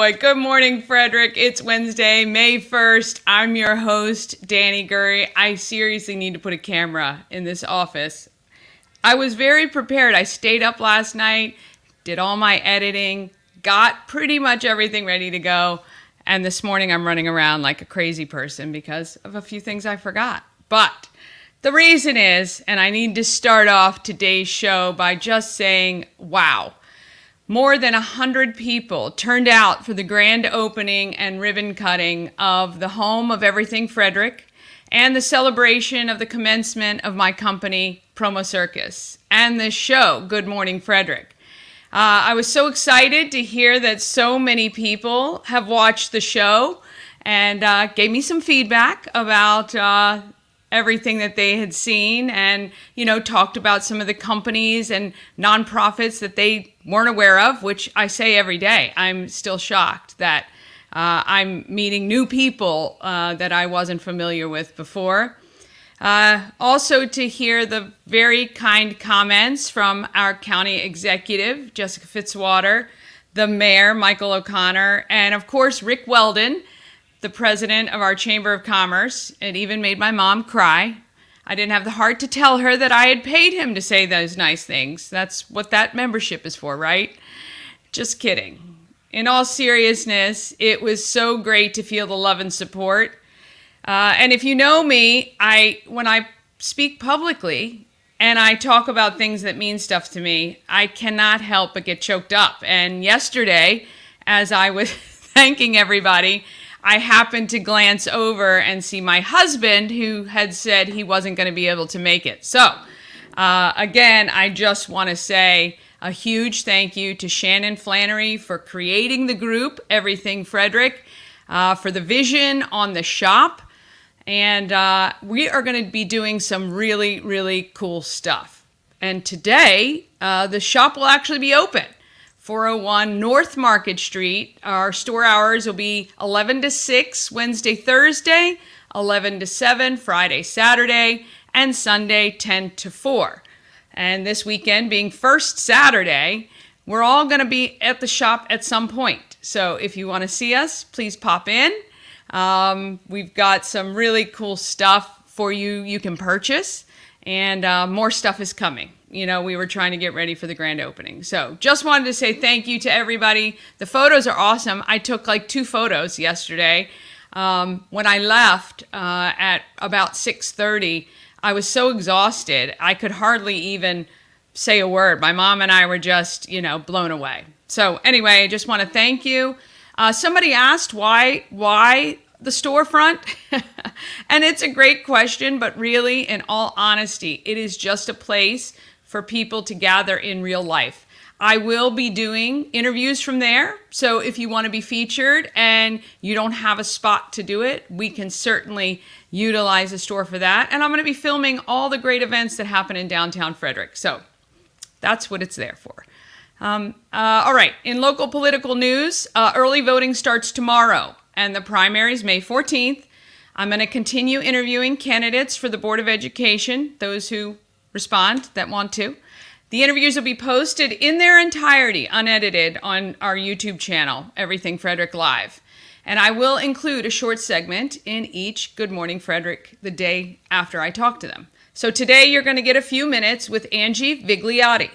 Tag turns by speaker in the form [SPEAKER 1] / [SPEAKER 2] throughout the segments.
[SPEAKER 1] boy. Good morning, Frederick. It's Wednesday, May 1st. I'm your host, Dani Gurry. I seriously need to put a camera in this office. I was very prepared. I stayed up last night, did all my editing, got pretty much everything ready to go. And this morning I'm running around like a crazy person because of a few things I forgot. But the reason is, and I need to start off today's show by just saying, wow. More than 100 people turned out for the grand opening and ribbon cutting of the home of Everything Frederick and the celebration of the commencement of my company, Promo Circus, and this show, Good Morning Frederick. I was so excited to hear that so many people have watched the show and gave me some feedback about everything that they had seen and, talked about some of the companies and nonprofits that they weren't aware of, which I say every day. I'm still shocked that I'm meeting new people that I wasn't familiar with before. Also to hear the very kind comments from our county executive, Jessica Fitzwater, the mayor, Michael O'Connor, and of course, Rick Weldon, the president of our Chamber of Commerce. It even made my mom cry. I didn't have the heart to tell her that I had paid him to say those nice things. That's what that membership is for, right? Just kidding. In all seriousness, it was so great to feel the love and support. And if you know me, when I speak publicly and I talk about things that mean stuff to me, I cannot help but get choked up. And yesterday, as I was thanking everybody, I happened to glance over and see my husband, who had said he wasn't going to be able to make it. So, again, I just want to say a huge thank you to Shannon Flannery for creating the group, Everything Frederick, for the vision on the shop. And we are going to be doing some really, really cool stuff. And today, the shop will actually be open. 401 North Market Street. Our store hours will be 11 to 6 Wednesday, Thursday, 11 to 7 Friday, Saturday, and Sunday 10 to 4. And this weekend being first Saturday, we're all going to be at the shop at some point. So if you want to see us, please pop in. We've got some really cool stuff for you can purchase, and more stuff is coming. We were trying to get ready for the grand opening. So just wanted to say thank you to everybody. The photos are awesome. I took like 2 photos yesterday. When I left at about 6:30, I was so exhausted, I could hardly even say a word. My mom and I were just, blown away. So anyway, I just want to thank you. Somebody asked why the storefront? And it's a great question, but really, in all honesty, it is just a place for people to gather in real life. I will be doing interviews from there. So if you want to be featured and you don't have a spot to do it, we can certainly utilize the store for that. And I'm going to be filming all the great events that happen in downtown Frederick. So that's what it's there for. All right. In local political news, early voting starts tomorrow and the primaries May 14th. I'm going to continue interviewing candidates for the Board of Education, those who respond that want to. The interviews will be posted in their entirety, unedited, on our YouTube channel, Everything Frederick Live. And I will include a short segment in each Good Morning Frederick the day after I talk to them. So today you're going to get a few minutes with Angie Vigliotti.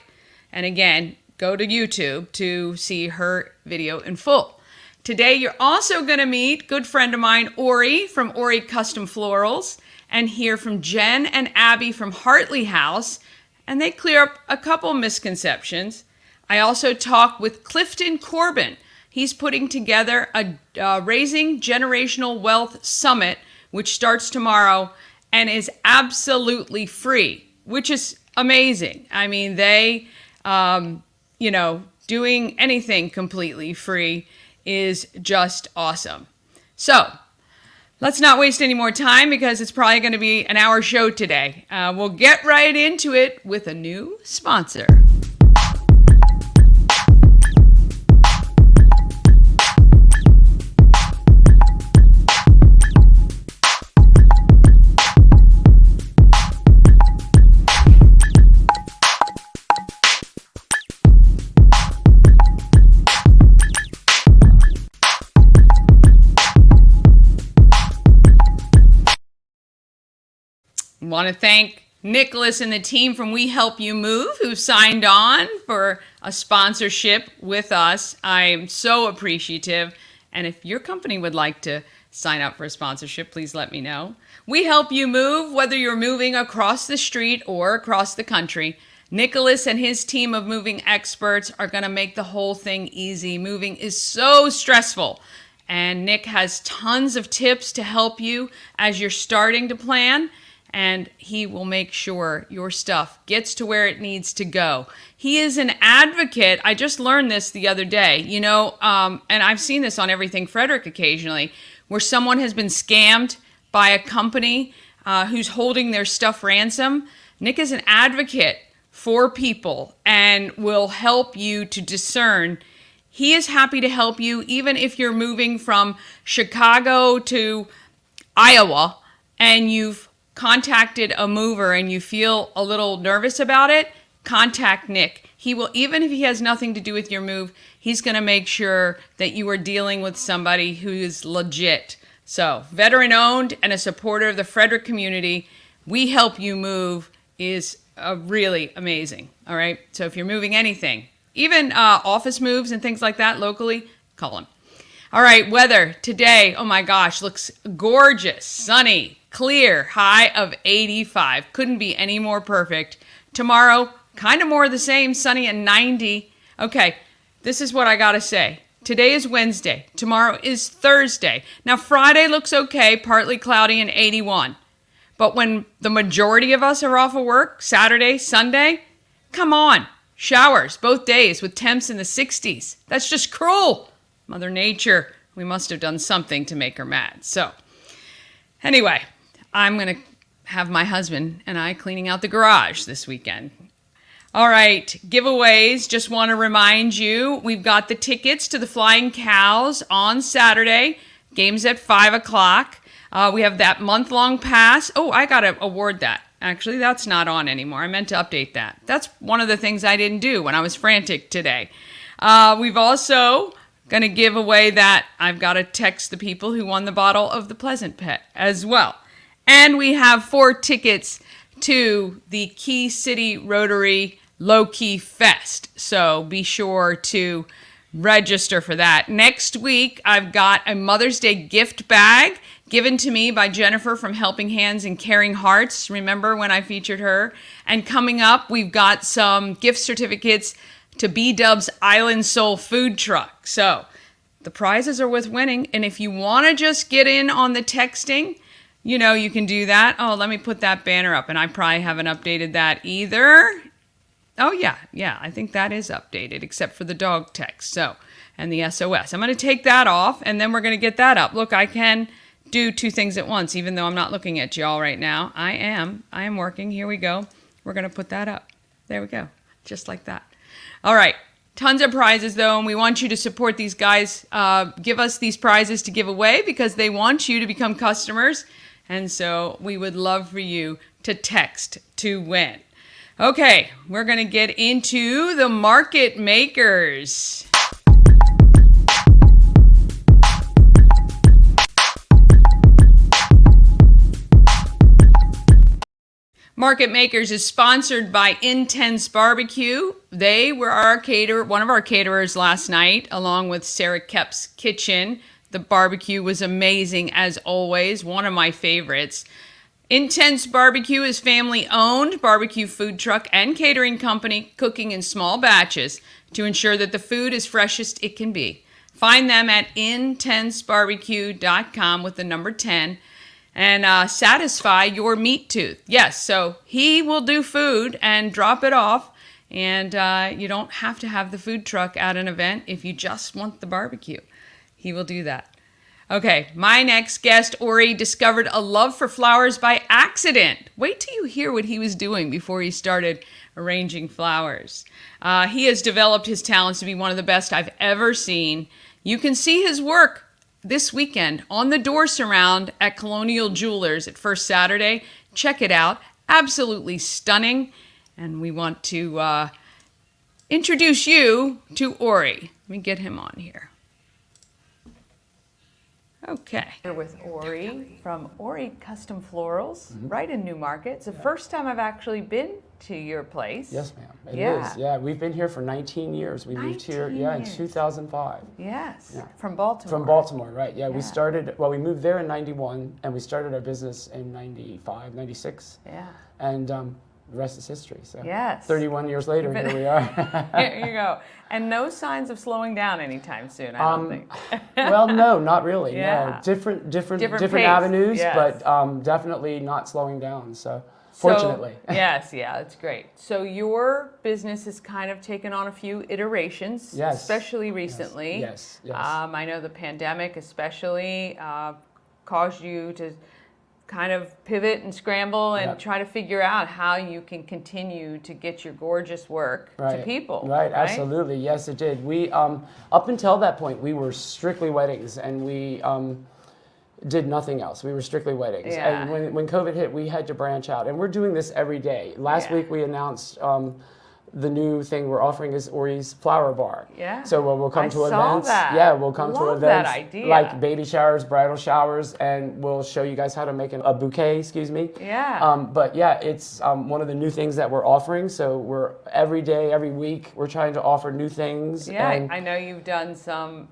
[SPEAKER 1] And again, go to YouTube to see her video in full. Today you're also going to meet good friend of mine, Ori, from Ori Custom Florals, and hear from Jen and Abbey from Hartley House, and they clear up a couple misconceptions. I also talk with Clifton Corbin. He's putting together a Raising Generational Wealth Summit, which starts tomorrow and is absolutely free, which is amazing. I mean, they, doing anything completely free is just awesome. So, let's not waste any more time because it's probably going to be an hour show today. We'll get right into it with a new sponsor. want to thank Nicholas and the team from We Help You Move who signed on for a sponsorship with us. I am so appreciative. And if your company would like to sign up for a sponsorship, please let me know. We Help You Move, whether you're moving across the street or across the country. Nicholas and his team of moving experts are going to make the whole thing easy. Moving is so stressful. And Nick has tons of tips to help you as you're starting to plan. And he will make sure your stuff gets to where it needs to go. He is an advocate. I just learned this the other day, and I've seen this on Everything Frederick occasionally, where someone has been scammed by a company who's holding their stuff ransom. Nick is an advocate for people and will help you to discern. He is happy to help you even if you're moving from Chicago to Iowa and you've contacted a mover and you feel a little nervous about it. Contact Nick. He will, even if he has nothing to do with your move, he's going to make sure that you are dealing with somebody who is legit. So, veteran owned and a supporter of the Frederick community, We Help You Move is really amazing. All right. So if you're moving anything, even office moves and things like that locally, call him. All right. Weather today. Oh my gosh. Looks gorgeous. Sunny, clear, high of 85. Couldn't be any more perfect. Tomorrow, kind of more of the same, sunny and 90. Okay. This is what I got to say. Today is Wednesday. Tomorrow is Thursday. Now Friday looks okay. Partly cloudy and 81. But when the majority of us are off of work, Saturday, Sunday, come on, showers both days with temps in the 60s. That's just cruel. Mother Nature, we must have done something to make her mad. So anyway, I'm going to have my husband and I cleaning out the garage this weekend. All right, giveaways. Just want to remind you, we've got the tickets to the Flying Cows on Saturday. Game's at 5 o'clock. We have that month-long pass. Oh, I got to award that. Actually, that's not on anymore. I meant to update that. That's one of the things I didn't do when I was frantic today. We've also going to give away that. I've got to text the people who won the bottle of the Pleasant Pet as well. And we have 4 tickets to the Key City Rotary Low Key Fest. So be sure to register for that. Next week, I've got a Mother's Day gift bag given to me by Jennifer from Helping Hands and Caring Hearts. Remember when I featured her? And coming up, we've got some gift certificates to B-Dub's Island Soul food truck. So the prizes are worth winning. And if you want to just get in on the texting, you can do that. Oh, let me put that banner up. And I probably haven't updated that either. Oh, yeah, I think that is updated, except for the dog text. So, and the SOS. I'm going to take that off, and then we're going to get that up. Look, I can do 2 things at once, even though I'm not looking at y'all right now. I am working. Here we go. We're going to put that up. There we go. Just like that. All right. Tons of prizes, though, and we want you to support these guys. Give us these prizes to give away because they want you to become customers. And so we would love for you to text to win. Okay, we're going to get into the market makers. Market Makers is sponsored by Intense Barbecue. They were one of our caterers last night, along with Sarah Kep's Kitchen. The barbecue was amazing as always, one of my favorites. Intense Barbecue is family-owned barbecue food truck and catering company, cooking in small batches to ensure that the food is freshest it can be. Find them at intensebarbecue.com with the number 10 and satisfy your meat tooth. Yes, so he will do food and drop it off, and you don't have to have the food truck at an event if you just want the barbecue. He will do that. Okay, my next guest, Ori, discovered a love for flowers by accident. Wait till you hear what he was doing before he started arranging flowers. He has developed his talents to be one of the best I've ever seen. You can see his work this weekend on the door surround at Colonial Jewelers at First Saturday. Check it out. Absolutely stunning. And we want to introduce you to Ori. Let me get him on here. Okay.
[SPEAKER 2] Here with Ori from Ori Custom Florals, right in Newmarket. It's the first time I've actually been to your place.
[SPEAKER 3] Yes, ma'am. It is. Yeah, we've been here for 19 years. We moved here, in 2005.
[SPEAKER 2] Yes,
[SPEAKER 3] Yeah.
[SPEAKER 2] from Baltimore.
[SPEAKER 3] From Baltimore, right. Yeah, we started, we moved there in 91, and we started our business in 95, 96.
[SPEAKER 2] Yeah.
[SPEAKER 3] And the rest is history. So
[SPEAKER 2] Yes.
[SPEAKER 3] 31 years later, here we are.
[SPEAKER 2] Here you go. And no signs of slowing down anytime soon, I don't think.
[SPEAKER 3] Well, no, not really.
[SPEAKER 2] Yeah.
[SPEAKER 3] No, different
[SPEAKER 2] pace.
[SPEAKER 3] avenues,
[SPEAKER 2] Yes.
[SPEAKER 3] but definitely not slowing down. So fortunately.
[SPEAKER 2] Yes, that's great. So your business has kind of taken on a few iterations,
[SPEAKER 3] Yes.
[SPEAKER 2] especially recently.
[SPEAKER 3] Yes.
[SPEAKER 2] I know the pandemic especially caused you to kind of pivot and scramble and try to figure out how you can continue to get your gorgeous work to people.
[SPEAKER 3] Right, absolutely. Yes, it did. We, up until that point, we were strictly weddings, and we did nothing else. We were strictly weddings.
[SPEAKER 2] Yeah.
[SPEAKER 3] And when COVID hit, we had to branch out. And we're doing this every day. Last week, we announced the new thing we're offering is Ori's Flower Bar.
[SPEAKER 2] Yeah.
[SPEAKER 3] So we'll come to
[SPEAKER 2] saw
[SPEAKER 3] events.
[SPEAKER 2] that.
[SPEAKER 3] Yeah, we'll come
[SPEAKER 2] Love
[SPEAKER 3] to events
[SPEAKER 2] that idea.
[SPEAKER 3] like baby showers, bridal showers, and we'll show you guys how to make a bouquet, excuse me.
[SPEAKER 2] Yeah.
[SPEAKER 3] But yeah, it's one of the new things that we're offering. So we're every day, every week, we're trying to offer new things.
[SPEAKER 2] Yeah,
[SPEAKER 3] and
[SPEAKER 2] I know you've done some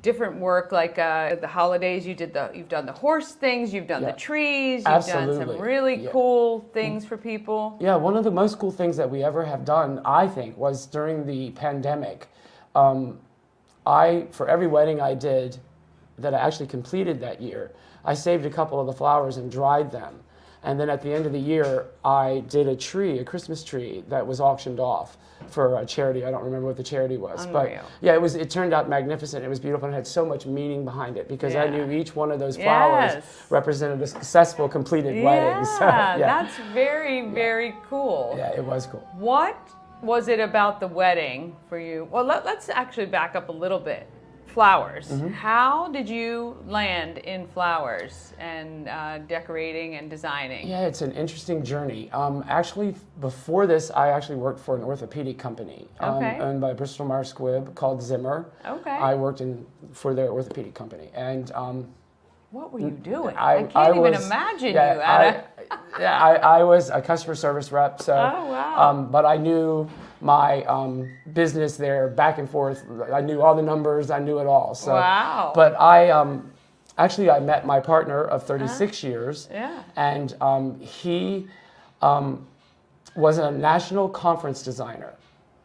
[SPEAKER 2] different work, like the holidays. You've done the horse things, you've done the trees, you've done some really cool things for people.
[SPEAKER 3] Yeah, one of the most cool things that we ever have done, I think, was during the pandemic. For every wedding I did that I actually completed that year, I saved a couple of the flowers and dried them. And then at the end of the year, I did a Christmas tree that was auctioned off for a charity. I don't remember what the charity was.
[SPEAKER 2] Unreal.
[SPEAKER 3] But yeah, it turned out magnificent. It was beautiful and had so much meaning behind it because I knew each one of those flowers represented a successful, completed wedding. So,
[SPEAKER 2] That's very, very cool.
[SPEAKER 3] Yeah, it was cool.
[SPEAKER 2] What was it about the wedding for you? Well, let's actually back up a little bit. Flowers. How did you land in flowers and decorating and designing?
[SPEAKER 3] Yeah, it's an interesting journey. Actually, before this, I actually worked for an orthopedic company owned by Bristol Myers Squibb called Zimmer.
[SPEAKER 2] Okay.
[SPEAKER 3] I worked for their orthopedic company, and
[SPEAKER 2] what were you doing? I can't even imagine you
[SPEAKER 3] I was a customer service rep. So, but I knew my business there back and forth. I knew all the numbers. I knew it all. So, but I met my partner of 36 years. Yeah. And he was a national conference designer.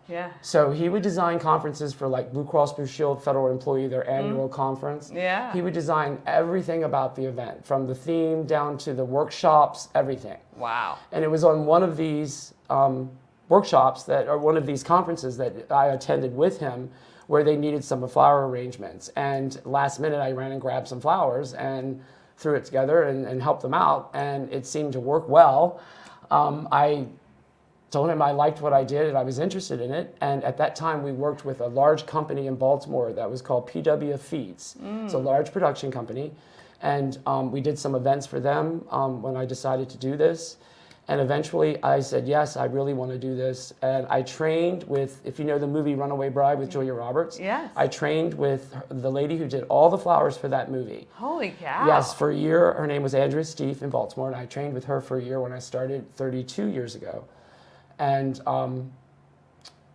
[SPEAKER 2] Yeah.
[SPEAKER 3] So he would design conferences for like Blue Cross Blue Shield Federal Employee, their annual conference. Yeah. He would design everything about the event, from the theme down to the workshops, everything.
[SPEAKER 2] Wow.
[SPEAKER 3] And it was on one of these workshops or one of these conferences that I attended with him where they needed some flower arrangements. And last minute I ran and grabbed some flowers and threw it together and helped them out. And it seemed to work well. I told him I liked what I did and I was interested in it. And at that time, we worked with a large company in Baltimore that was called PW Feeds. It's a large production company. And we did some events for them when I decided to do this. And eventually I said, yes, I really want to do this. And I trained with, if you know the movie Runaway Bride with Julia Roberts.
[SPEAKER 2] Yes.
[SPEAKER 3] I trained with the lady who did all the flowers for that movie.
[SPEAKER 2] Holy cow.
[SPEAKER 3] Yes, for a year. Her name was Andrea Steve in Baltimore. And I trained with her for a year when I started 32 years ago. And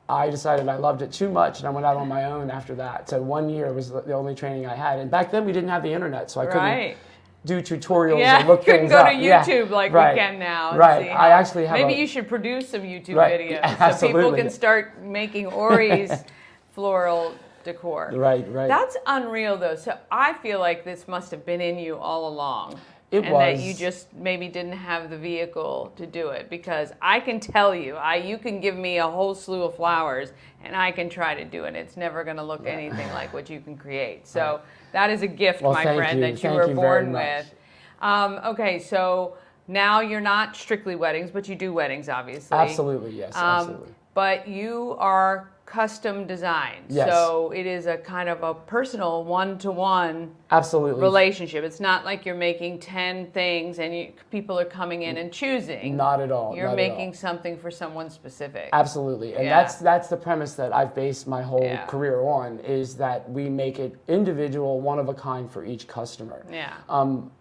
[SPEAKER 3] I decided I loved it too much, and I went out on my own after that. So 1 year was the only training I had. And back then, we didn't have the internet, so I couldn't do tutorials and look things up.
[SPEAKER 2] You couldn't go to YouTube like we can now.
[SPEAKER 3] Right. I actually have
[SPEAKER 2] maybe you should produce some YouTube videos so people can start making Ori's floral decor.
[SPEAKER 3] Right.
[SPEAKER 2] That's unreal, though. So I feel like this must have been in you all along. That you just maybe didn't have the vehicle to do it, because I can tell you, you can give me a whole slew of flowers and I can try to do it. It's never going to look anything like what you can create. So that is a gift, my friend, that you were born with. Okay, so now you're not strictly weddings, but you do weddings, obviously.
[SPEAKER 3] Absolutely, yes, absolutely.
[SPEAKER 2] But you are custom designed.
[SPEAKER 3] Yes.
[SPEAKER 2] So it is a kind of a personal one-to-one
[SPEAKER 3] Absolutely.
[SPEAKER 2] relationship. It's not like you're making 10 things and people are coming in and choosing.
[SPEAKER 3] Not at all.
[SPEAKER 2] You're making something for someone specific.
[SPEAKER 3] Absolutely. And that's the premise that I've based my whole career on, is that we make it individual, one of a kind for each customer.
[SPEAKER 2] Yeah.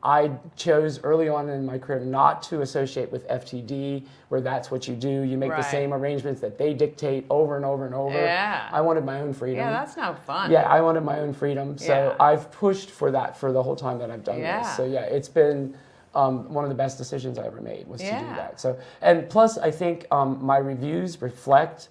[SPEAKER 3] I chose early on in my career not to associate with FTD, where that's what you do. You make the same arrangements that they dictate over and over and over.
[SPEAKER 2] Yeah.
[SPEAKER 3] I wanted my own freedom.
[SPEAKER 2] Yeah, that's not fun.
[SPEAKER 3] Yeah, I wanted my own freedom. So I've pushed for that for the whole time that I've done this. So it's been one of the best decisions I ever made was to do that. So, and plus I think my reviews reflect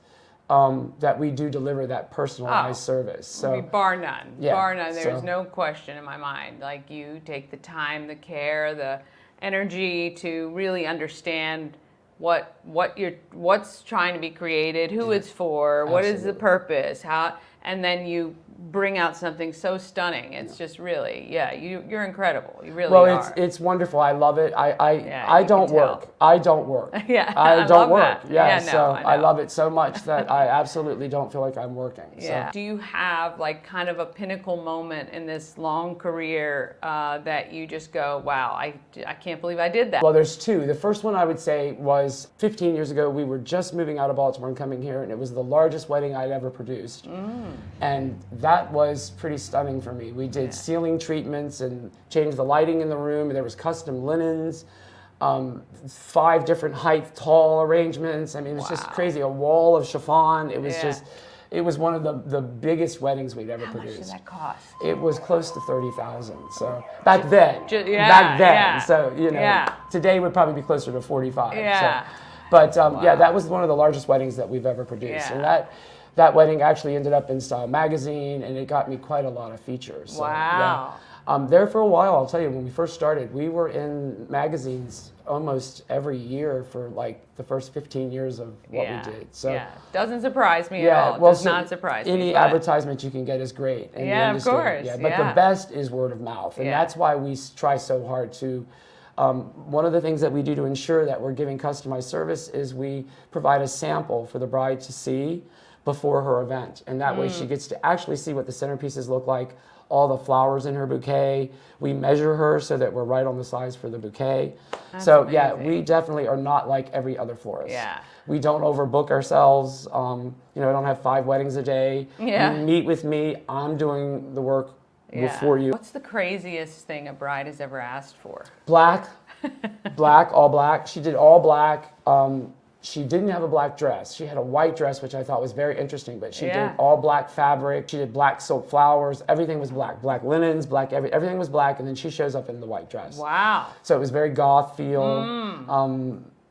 [SPEAKER 3] that we do deliver that personalized service. So
[SPEAKER 2] bar none.
[SPEAKER 3] Yeah,
[SPEAKER 2] Bar none. There's no question in my mind. Like, you take the time, the care, the energy to really understand what's trying to be created, who it's for, what is the purpose, how, and then you bring out something so stunning. It's just really, you're incredible. You really are.
[SPEAKER 3] Well, it's wonderful. I love it. I don't work. I don't work. I don't work. I love it so much that I absolutely don't feel like I'm working.
[SPEAKER 2] Yeah.
[SPEAKER 3] So.
[SPEAKER 2] Do you have like kind of a pinnacle moment in this long career that you just go, wow, I can't believe I did that?
[SPEAKER 3] Well, there's two. The first one I would say was 15 years ago. We were just moving out of Baltimore and coming here, and it was the largest wedding I'd ever produced. And that was pretty stunning for me. We did ceiling treatments and changed the lighting in the room. There was custom linens, 5 different height tall arrangements. I mean, it's just crazy. A wall of chiffon. It was just, it was one of the biggest weddings we'd ever produced.
[SPEAKER 2] How much did that cost?
[SPEAKER 3] It was close to $30,000. So back then, So today would probably be closer to 45.
[SPEAKER 2] Yeah.
[SPEAKER 3] So, but that was one of the largest weddings that we've ever produced, and that wedding actually ended up in Style magazine, and it got me quite a lot of features. So,
[SPEAKER 2] wow.
[SPEAKER 3] There for a while, I'll tell you, when we first started, we were in magazines almost every year for like the first 15 years of what we did. So
[SPEAKER 2] doesn't surprise me at all. Does not surprise me.
[SPEAKER 3] Any advertisement you can get is great in the industry.
[SPEAKER 2] Of course.
[SPEAKER 3] But the best is word of mouth, and that's why we try so hard to. One of the things that we do to ensure that we're giving customized service is we provide a sample for the bride to see before her event, and that way she gets to actually see what the centerpieces look like, all the flowers in her bouquet. We measure her so that we're right on the size for the bouquet.
[SPEAKER 2] That's
[SPEAKER 3] so
[SPEAKER 2] amazing.
[SPEAKER 3] we definitely are not like every other florist.
[SPEAKER 2] Yeah.
[SPEAKER 3] We don't overbook ourselves. I don't have 5 weddings a day.
[SPEAKER 2] Yeah.
[SPEAKER 3] You meet with me, I'm doing the work before you.
[SPEAKER 2] What's the craziest thing a bride has ever asked for?
[SPEAKER 3] Black, all black. She did all black. She didn't have a black dress. She had a white dress, which I thought was very interesting, but she did all black fabric. She did black silk flowers. Everything was black. Black linens, black, everything was black, and then she shows up in the white dress.
[SPEAKER 2] Wow.
[SPEAKER 3] So it was very goth feel.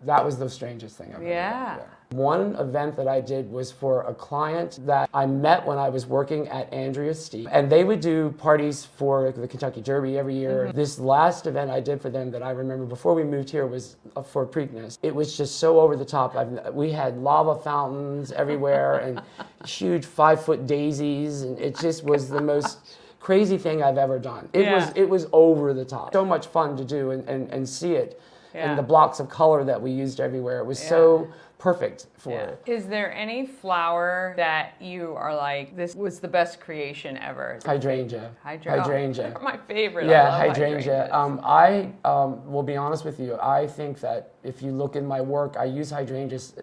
[SPEAKER 3] That was the strangest thing I've ever done. One event that I did was for a client that I met when I was working at Andrea's Steak, and they would do parties for the Kentucky Derby every year. This last event I did for them that I remember before we moved here was for Preakness. It was just so over the top. We had lava fountains everywhere and huge 5-foot daisies, and it just was the most crazy thing I've ever done. It was over the top. So much fun to do and see it. And the blocks of color that we used everywhere. It was so perfect for it.
[SPEAKER 2] Is there any flower that you are like, this was the best creation ever?
[SPEAKER 3] Hydrangea. Hydrangea.
[SPEAKER 2] My favorite.
[SPEAKER 3] Yeah, hydrangea. I will be honest with you. I think that if you look in my work, I use hydrangeas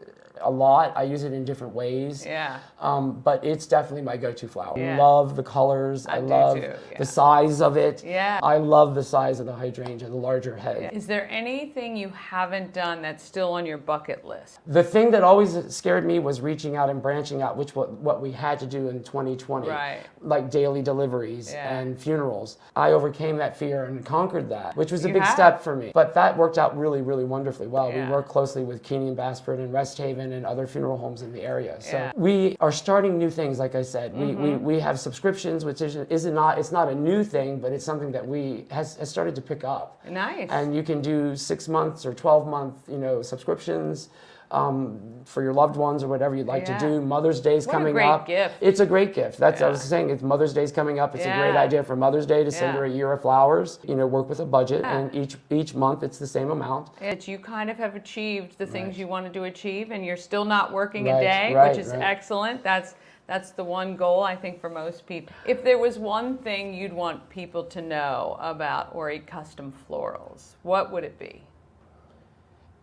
[SPEAKER 3] a lot. I use it in different ways.
[SPEAKER 2] Yeah.
[SPEAKER 3] But it's definitely my go-to flower.
[SPEAKER 2] Yeah.
[SPEAKER 3] I love the colors. I love the size of it.
[SPEAKER 2] Yeah.
[SPEAKER 3] I love the size of the hydrangea, the larger head.
[SPEAKER 2] Yeah. Is there anything you haven't done that's still on your bucket list?
[SPEAKER 3] The thing that always scared me was reaching out and branching out, which what we had to do in 2020.
[SPEAKER 2] Right.
[SPEAKER 3] Like daily deliveries and funerals. I overcame that fear and conquered that, which was a big step for me. But that worked out really, really wonderfully well. We work closely with Keeney and Bassford and Rest Haven and other funeral homes in the area. So we are starting new things, like I said. We have subscriptions, which it's not a new thing, but it's something that has started to pick up.
[SPEAKER 2] Nice.
[SPEAKER 3] And you can do 6 months or 12-month, subscriptions. For your loved ones or whatever you'd like to do. Mother's Day's coming up.
[SPEAKER 2] What a great gift.
[SPEAKER 3] It's a great gift. That's I was saying. It's Mother's Day's coming up. It's a great idea for Mother's Day to send her a year of flowers. Work with a budget, and each month it's the same amount.
[SPEAKER 2] You kind of have achieved the things you wanted to achieve, and you're still not working a day, which is excellent. That's the one goal, I think, for most people. If there was one thing you'd want people to know about Ori Custom Florals, what would it be?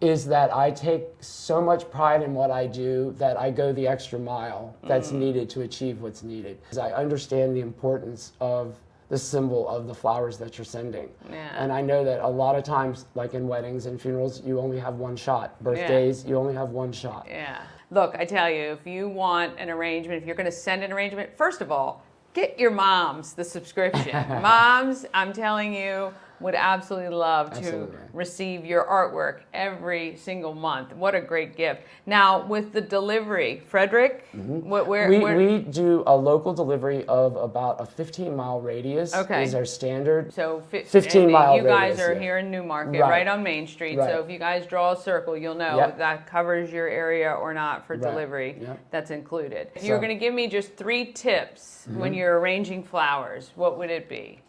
[SPEAKER 3] Is that I take so much pride in what I do that I go the extra mile that's needed to achieve what's needed. I understand the importance of the symbol of the flowers that you're sending.
[SPEAKER 2] Yeah.
[SPEAKER 3] And I know that a lot of times, like in weddings and funerals, you only have one shot. Birthdays, you only have one shot.
[SPEAKER 2] Yeah. Look, I tell you, if you want an arrangement, if you're going to send an arrangement, first of all, get your moms the subscription. Moms, I'm telling you, would absolutely love to receive your artwork every single month. What a great gift. Now, with the delivery, Frederick,
[SPEAKER 3] we do a local delivery of about a 15-mile radius is our standard.
[SPEAKER 2] So
[SPEAKER 3] 15-mile radius.
[SPEAKER 2] You guys are here in Newmarket, right on Main Street.
[SPEAKER 3] Right.
[SPEAKER 2] So if you guys draw a circle, you'll know if that covers your area or not for delivery. That's included. If you were going to give me just 3 tips when you're arranging flowers, what would it be?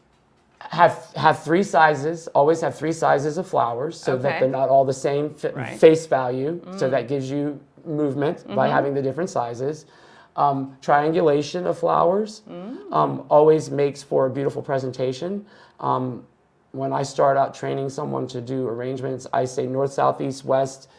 [SPEAKER 3] Have 3 sizes, always have 3 sizes of flowers so that they're not all the same face value. So that gives you movement by having the different sizes. Triangulation of flowers always makes for a beautiful presentation. When I start out training someone to do arrangements, I say north, south, east, west,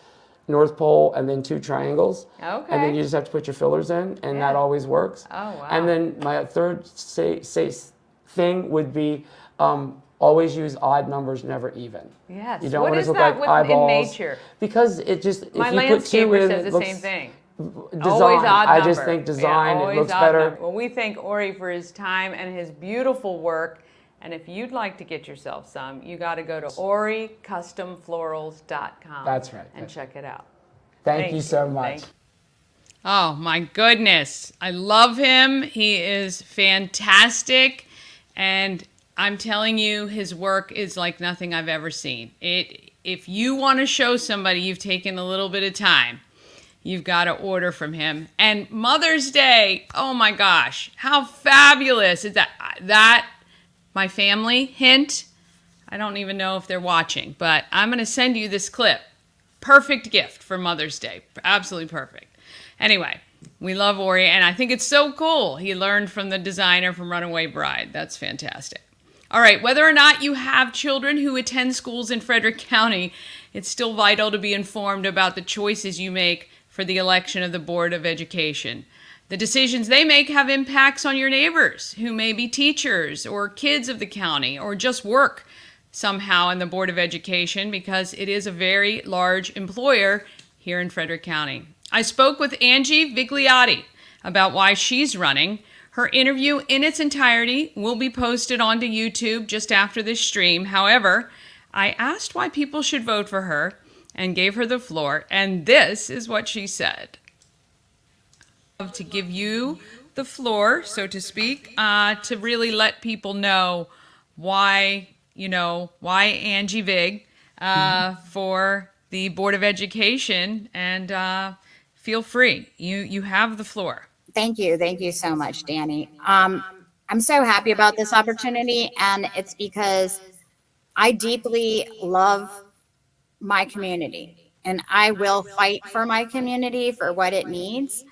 [SPEAKER 3] North Pole, and then 2 triangles.
[SPEAKER 2] Okay.
[SPEAKER 3] And then you just have to put your fillers in, and that always works.
[SPEAKER 2] Oh, wow.
[SPEAKER 3] And then my third thing would be always use odd numbers, never even.
[SPEAKER 2] Yes.
[SPEAKER 3] You don't
[SPEAKER 2] what
[SPEAKER 3] want it
[SPEAKER 2] is
[SPEAKER 3] to look
[SPEAKER 2] that
[SPEAKER 3] like eyeballs.
[SPEAKER 2] In nature?
[SPEAKER 3] Because it just, if
[SPEAKER 2] My
[SPEAKER 3] you put 2
[SPEAKER 2] landscaper
[SPEAKER 3] in,
[SPEAKER 2] says
[SPEAKER 3] it
[SPEAKER 2] the
[SPEAKER 3] looks,
[SPEAKER 2] same thing.
[SPEAKER 3] Design.
[SPEAKER 2] Always odd
[SPEAKER 3] I
[SPEAKER 2] number.
[SPEAKER 3] just think design, it looks better.
[SPEAKER 2] Number. Well, we thank Ori for his time and his beautiful work. And if you'd like to get yourself some, you got to go to oricustomflorals.com.
[SPEAKER 3] That's right.
[SPEAKER 2] And check it out.
[SPEAKER 3] Thank you so much.
[SPEAKER 1] Oh my goodness. I love him. He is fantastic. And I'm telling you, his work is like nothing I've ever seen. If you want to show somebody you've taken a little bit of time, you've got to order from him. And Mother's Day, oh my gosh, how fabulous is that my family, hint, I don't even know if they're watching, but I'm going to send you this clip. Perfect gift for Mother's Day. Absolutely perfect. Anyway, we love Ori, and I think it's so cool. He learned from the designer from Runaway Bride. That's fantastic. All right, whether or not you have children who attend schools in Frederick County, it's still vital to be informed about the choices you make for the election of the Board of Education. The decisions they make have impacts on your neighbors who may be teachers or kids of the county or just work somehow in the Board of Education because it is a very large employer here in Frederick County. I spoke with Angie Vigliotti about why she's running. Her interview in its entirety will be posted onto YouTube just after this stream. However, I asked why people should vote for her and gave her the floor, and this is what she said. To give you the floor, so to speak, to really let people know why Angie Vig for the Board of Education, and feel free. You have the floor.
[SPEAKER 4] Thank you. Thank you so much, Dani. I'm so happy about this opportunity, and it's because I deeply love my community, and I will fight for my community for what it needs.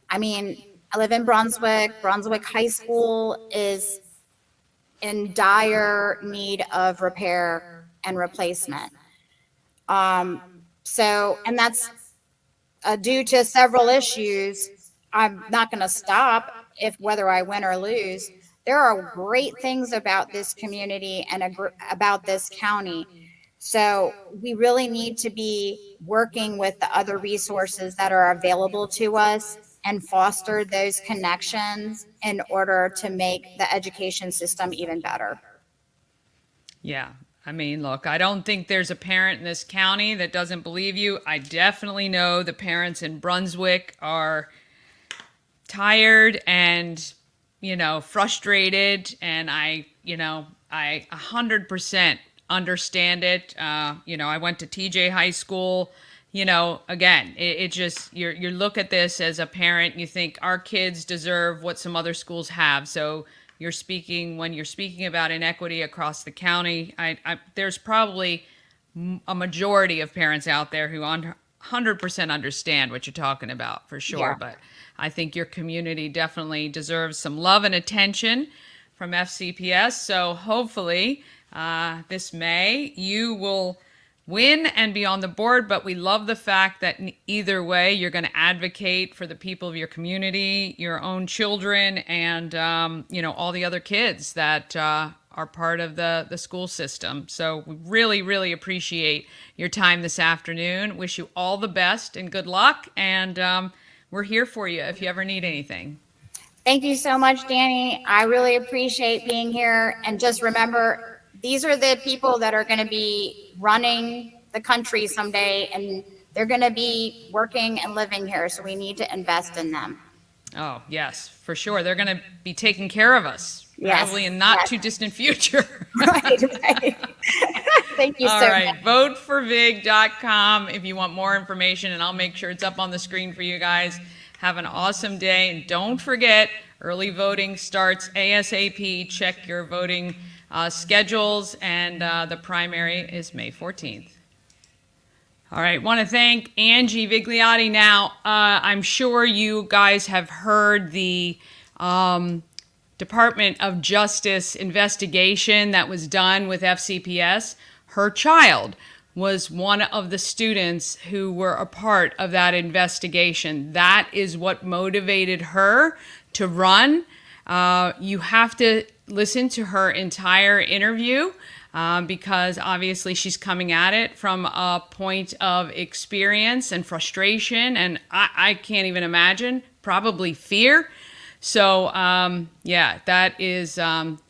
[SPEAKER 4] I mean, I live in Brunswick. Brunswick High School is in dire need of repair and replacement. And that's due to several issues. I'm not going to stop whether I win or lose. There are great things about this community and about this county. So we really need to be working with the other resources that are available to us and foster those connections in order to make the education system even better.
[SPEAKER 1] Yeah. I mean, look, I don't think there's a parent in this county that doesn't believe you. I definitely know the parents in Brunswick are tired and, frustrated. And I 100% understand it. I went to TJ High School. Again, it just, you look at this as a parent, you think our kids deserve what some other schools have. So when you're speaking about inequity across the county, there's probably a majority of parents out there who 100% understand what you're talking about, for sure.
[SPEAKER 4] Yeah.
[SPEAKER 1] But I think your community definitely deserves some love and attention from FCPS. So hopefully this May you will win and be on the board, but we love the fact that either way you're going to advocate for the people of your community, your own children, and all the other kids that are part of the school system. So we really, really appreciate your time this afternoon. Wish you all the best and good luck, and we're here for you if you ever need anything.
[SPEAKER 4] Thank you so much, Dani. I really appreciate being here. And just remember, these are the people that are going to be running the country someday, and they're going to be working and living here. So we need to invest in them.
[SPEAKER 1] Oh, yes, for sure. They're going to be taking care of us, probably in not too distant future.
[SPEAKER 4] Right. Thank you so much.
[SPEAKER 1] All right, voteforvig.com if you want more information, and I'll make sure it's up on the screen for you guys. Have an awesome day, and don't forget, early voting starts ASAP. Check your voting schedules, and the primary is May 14th. All right, want to thank Angie Vigliotti. Now, I'm sure you guys have heard the Department of Justice investigation that was done with FCPS. Her child was one of the students who were a part of that investigation. That is what motivated her to run. You have to listen to her entire interview because obviously she's coming at it from a point of experience and frustration, and I can't even imagine, probably fear. So that is,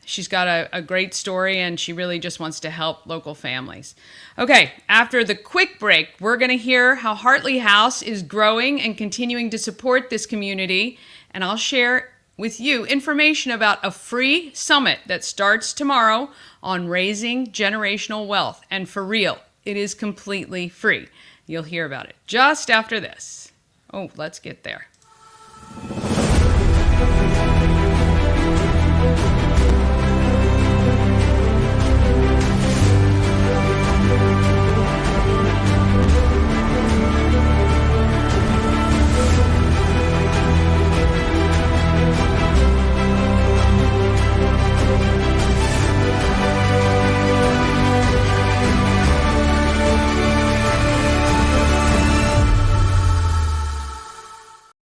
[SPEAKER 1] she's got a great story, and she really just wants to help local families. Okay, after the quick break, we're going to hear how Hartley House is growing and continuing to support this community, and I'll share with you information about a free summit that starts tomorrow on raising generational wealth. And for real, it is completely free. You'll hear about it just after this. Oh, let's get there.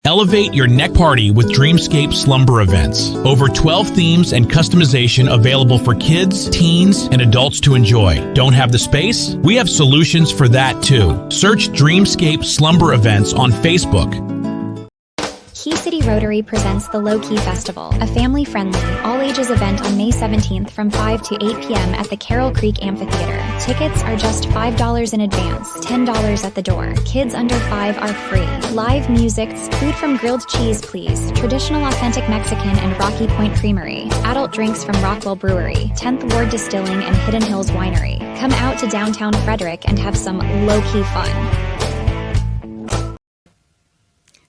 [SPEAKER 5] Elevate your neck party with Dreamscape Slumber Events. Over 12 themes and customization available for kids, teens, and adults to enjoy. Don't have the space? We have solutions for that too. Search Dreamscape Slumber Events on Facebook.
[SPEAKER 6] Key City Rotary presents the Low Key Festival, a family-friendly, all-ages event on May 17th from 5 to 8 p.m. at the Carroll Creek Amphitheater. Tickets are just $5 in advance, $10 at the door. Kids under 5 are free. Live music, food from Grilled Cheese Please, traditional authentic Mexican and Rocky Point Creamery, adult drinks from Rockwell Brewery, 10th Ward Distilling and Hidden Hills Winery. Come out to downtown Frederick and have some low-key fun.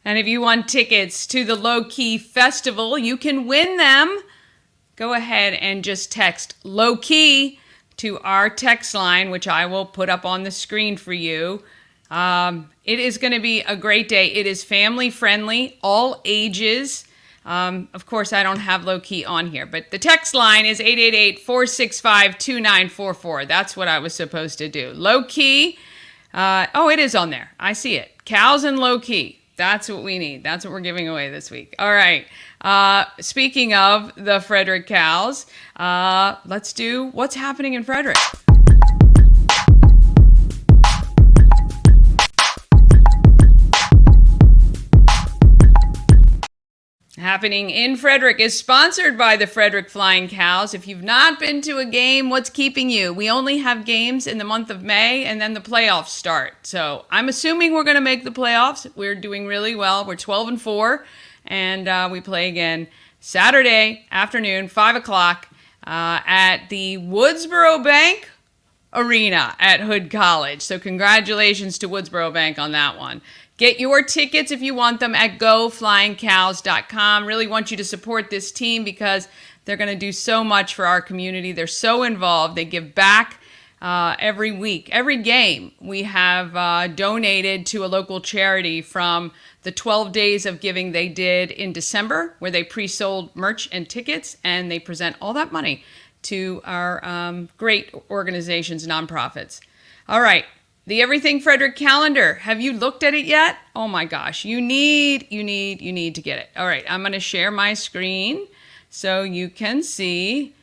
[SPEAKER 1] And if you want tickets to the Low Key Festival, you can win them. Go ahead and just text Low Key to our text line, which I will put up on the screen for you. It is going to be a great day. It is family friendly, all ages. Of course, I don't have Low Key on here, but the text line is 888-465-2944. That's what I was supposed to do. Low Key. It is on there. I see it. Cows and Low Key. That's what we need. That's what we're giving away this week. All right. Speaking of the Frederick cows, let's do what's happening in Frederick. Happening in Frederick is sponsored by the Frederick Flying Cows. If you've not been to a game, what's keeping you? We only have games in the month of May, and then the playoffs start. So I'm assuming we're going to make the playoffs. We're doing really well. We're 12-4, and we play again Saturday afternoon, 5 o'clock, at the Woodsboro Bank Arena at Hood College. So congratulations to Woodsboro Bank on that one. Get your tickets if you want them at goflyingcows.com. Really want you to support this team because they're going to do so much for our community. They're so involved. They give back every week. Every game, we have donated to a local charity from the 12 days of giving they did in December, where they pre-sold merch and tickets, and they present all that money to our great organizations, nonprofits. All right. The Everything Frederick calendar. Have you looked at it yet? Oh my gosh, you need to get it. All right, I'm going to share my screen so you can see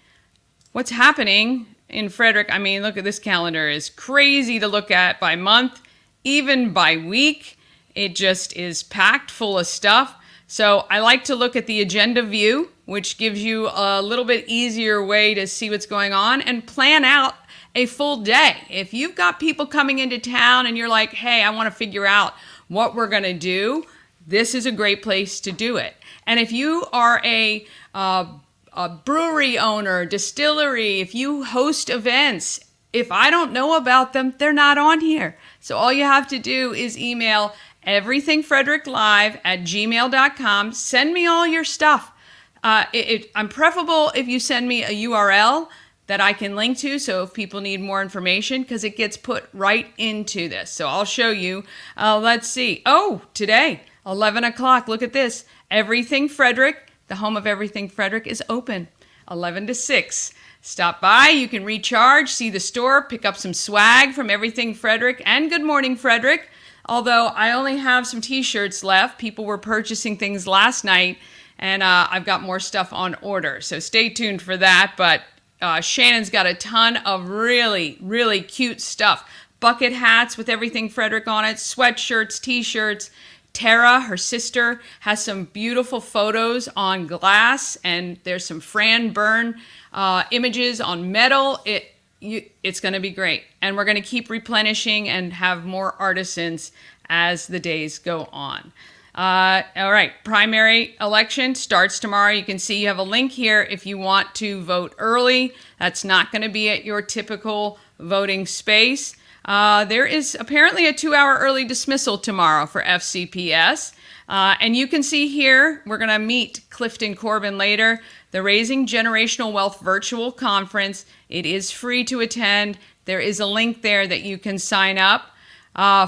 [SPEAKER 1] what's happening in Frederick. I mean, look at this calendar. It's crazy to look at by month, even by week. It just is packed full of stuff. So I like to look at the agenda view, which gives you a little bit easier way to see what's going on and plan out a full day. If you've got people coming into town and you're like, hey, I want to figure out what we're going to do, this is a great place to do it. And if you are a brewery owner, distillery, if you host events, if I don't know about them, they're not on here. So all you have to do is email everythingfredericklive@gmail.com. Send me all your stuff. I'm preferable if you send me a URL that I can link to, so if people need more information, because it gets put right into this. So I'll show you. Let's see. Oh, today, 11 o'clock. Look at this. Everything Frederick, the home of Everything Frederick, is open 11 to 6. Stop by. You can recharge, see the store, pick up some swag from Everything Frederick and Good Morning Frederick. Although I only have some t-shirts left. People were purchasing things last night, and I've got more stuff on order. So stay tuned for that. But Shannon's got a ton of really, really cute stuff. Bucket hats with Everything Frederick on it, sweatshirts, t-shirts. Tara, her sister, has some beautiful photos on glass, and there's some Fran Byrne images on metal. It's going to be great. And we're going to keep replenishing and have more artisans as the days go on. All right, primary election starts tomorrow. You can see you have a link here if you want to vote early. That's not going to be at your typical voting space. There is apparently a 2-hour early dismissal tomorrow for FCPS. And you can see here, we're going to meet Clifton Corbin later, the Raising Generational Wealth Virtual Conference. It is free to attend. There is a link there that you can sign up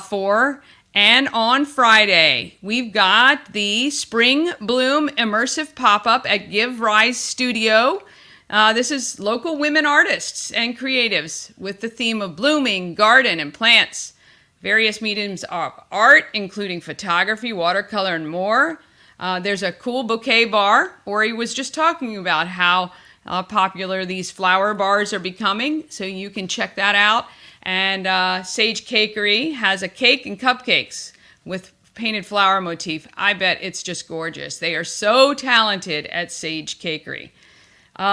[SPEAKER 1] for. And on Friday, we've got the Spring Bloom Immersive Pop-Up at Give Rise Studio. This is local women artists and creatives with the theme of blooming, garden, and plants. Various mediums of art, including photography, watercolor, and more. There's a cool bouquet bar. Ori was just talking about how popular these flower bars are becoming, so you can check that out. And Sage Cakery has a cake and cupcakes with painted flower motif. I bet it's just gorgeous. They are so talented at Sage Cakery.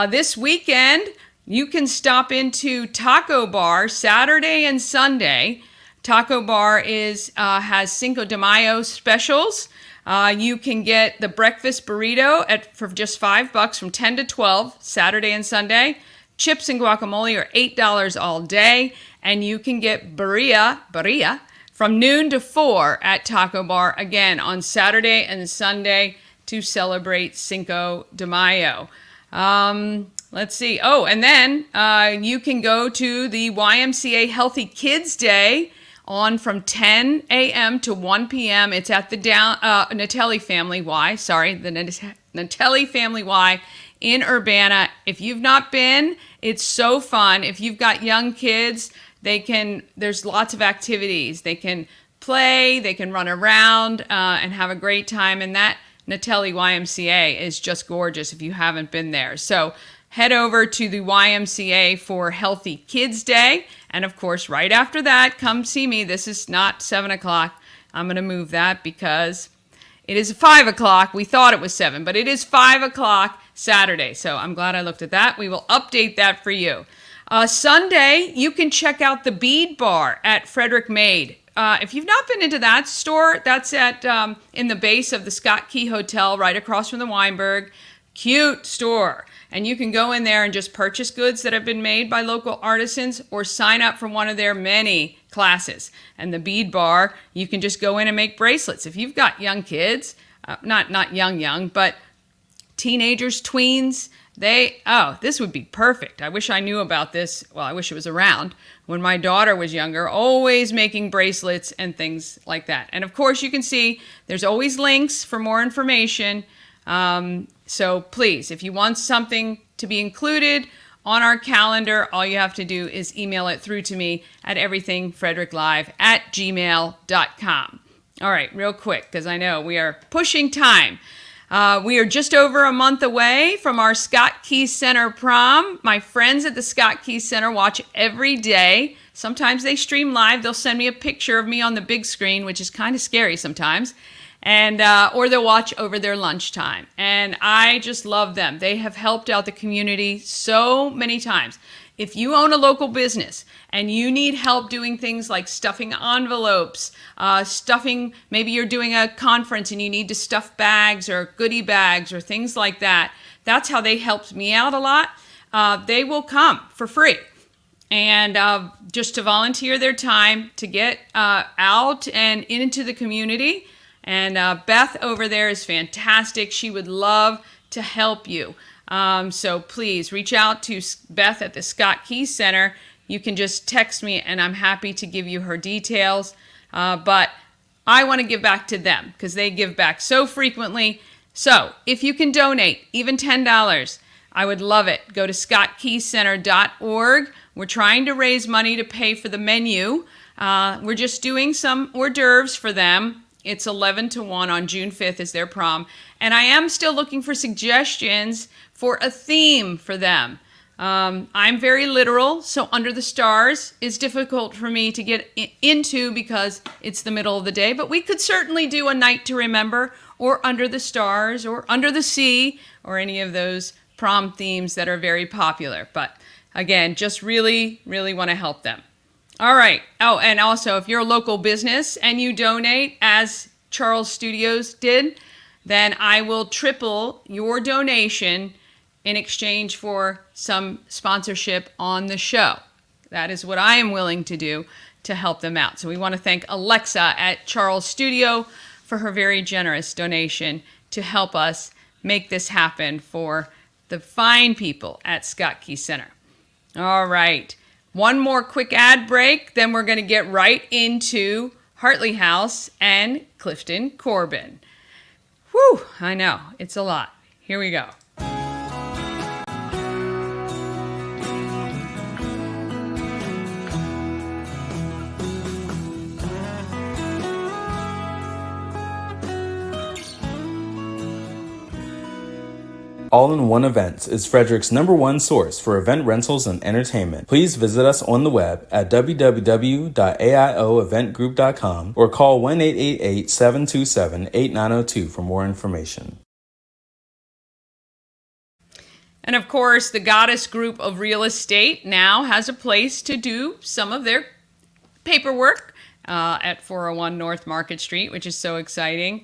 [SPEAKER 1] This weekend, you can stop into Taco Bar Saturday and Sunday. Taco Bar has Cinco de Mayo specials. You can get the breakfast burrito for just $5 from 10 to 12 Saturday and Sunday. Chips and guacamole are $8 all day. And you can get birria from noon to 4 at Taco Bar, again, on Saturday and Sunday to celebrate Cinco de Mayo. Let's see. Oh, and then you can go to the YMCA Healthy Kids Day on from 10 a.m. to 1 p.m. It's at the Natelli Family Y. Sorry, the Natelli Family Y in Urbana. If you've not been, it's so fun. If you've got young kids, there's lots of activities. They can play, they can run around and have a great time. And that Natelli YMCA is just gorgeous if you haven't been there. So head over to the YMCA for Healthy Kids Day. And of course, right after that, come see me. This is not 7 o'clock. I'm going to move that because it is 5 o'clock. We thought it was 7, but it is 5 o'clock Saturday. So I'm glad I looked at that. We will update that for you. Sunday, you can check out the Bead Bar at Frederick Made. If you've not been into that store, that's at in the base of the Scott Key Hotel right across from the Weinberg. Cute store. And you can go in there and just purchase goods that have been made by local artisans or sign up for one of their many classes. And the Bead Bar, you can just go in and make bracelets. If you've got young kids, not young, but teenagers, tweens, This would be perfect. I wish I knew about this. Well, I wish it was around when my daughter was younger, always making bracelets and things like that. And of course, you can see there's always links for more information. So please, if you want something to be included on our calendar, all you have to do is email it through to me at everythingfredericklive@gmail.com. All right, real quick, because I know we are pushing time. We are just over a month away from our Scott Key Center prom. My friends at the Scott Key Center watch every day. Sometimes they stream live. They'll send me a picture of me on the big screen, which is kind of scary sometimes. And or they'll watch over their lunchtime. And I just love them. They have helped out the community so many times. If you own a local business and you need help doing things like stuffing envelopes, maybe you're doing a conference and you need to stuff bags or goodie bags or things like that, that's how they helped me out a lot. They will come for free and just to volunteer their time to get out and into the community. And Beth over there is fantastic. She would love to help you. So please reach out to Beth at the Scott Key Center. You can just text me and I'm happy to give you her details. But I want to give back to them because they give back so frequently. So if you can donate even $10, I would love it. Go to scottkeycenter.org. We're trying to raise money to pay for the menu. We're just doing some hors d'oeuvres for them. It's 11 to 1 on June 5th is their prom. And I am still looking for suggestions for a theme for them. I'm very literal, so Under the Stars is difficult for me to get into because it's the middle of the day. But we could certainly do A Night to Remember or Under the Stars or Under the Sea or any of those prom themes that are very popular. But again, just really, really want to help them. All right. Oh, and also, if you're a local business and you donate, as Charles Studios did, then I will triple your donation in exchange for some sponsorship on the show. That is what I am willing to do to help them out. So we want to thank Alexa at Charles Studio for her very generous donation to help us make this happen for the fine people at Scott Key Center. All right. One more quick ad break, then we're going to get right into Hartley House and Clifton Corbin. Whew, I know, it's a lot. Here we go.
[SPEAKER 7] All-in-One Events is Frederick's #1 source for event rentals and entertainment. Please visit us on the web at www.aioeventgroup.com or call 1-888-727-8902 for more information.
[SPEAKER 1] And of course, the Goddess Group of Real Estate now has a place to do some of their paperwork at 401 North Market Street, which is so exciting.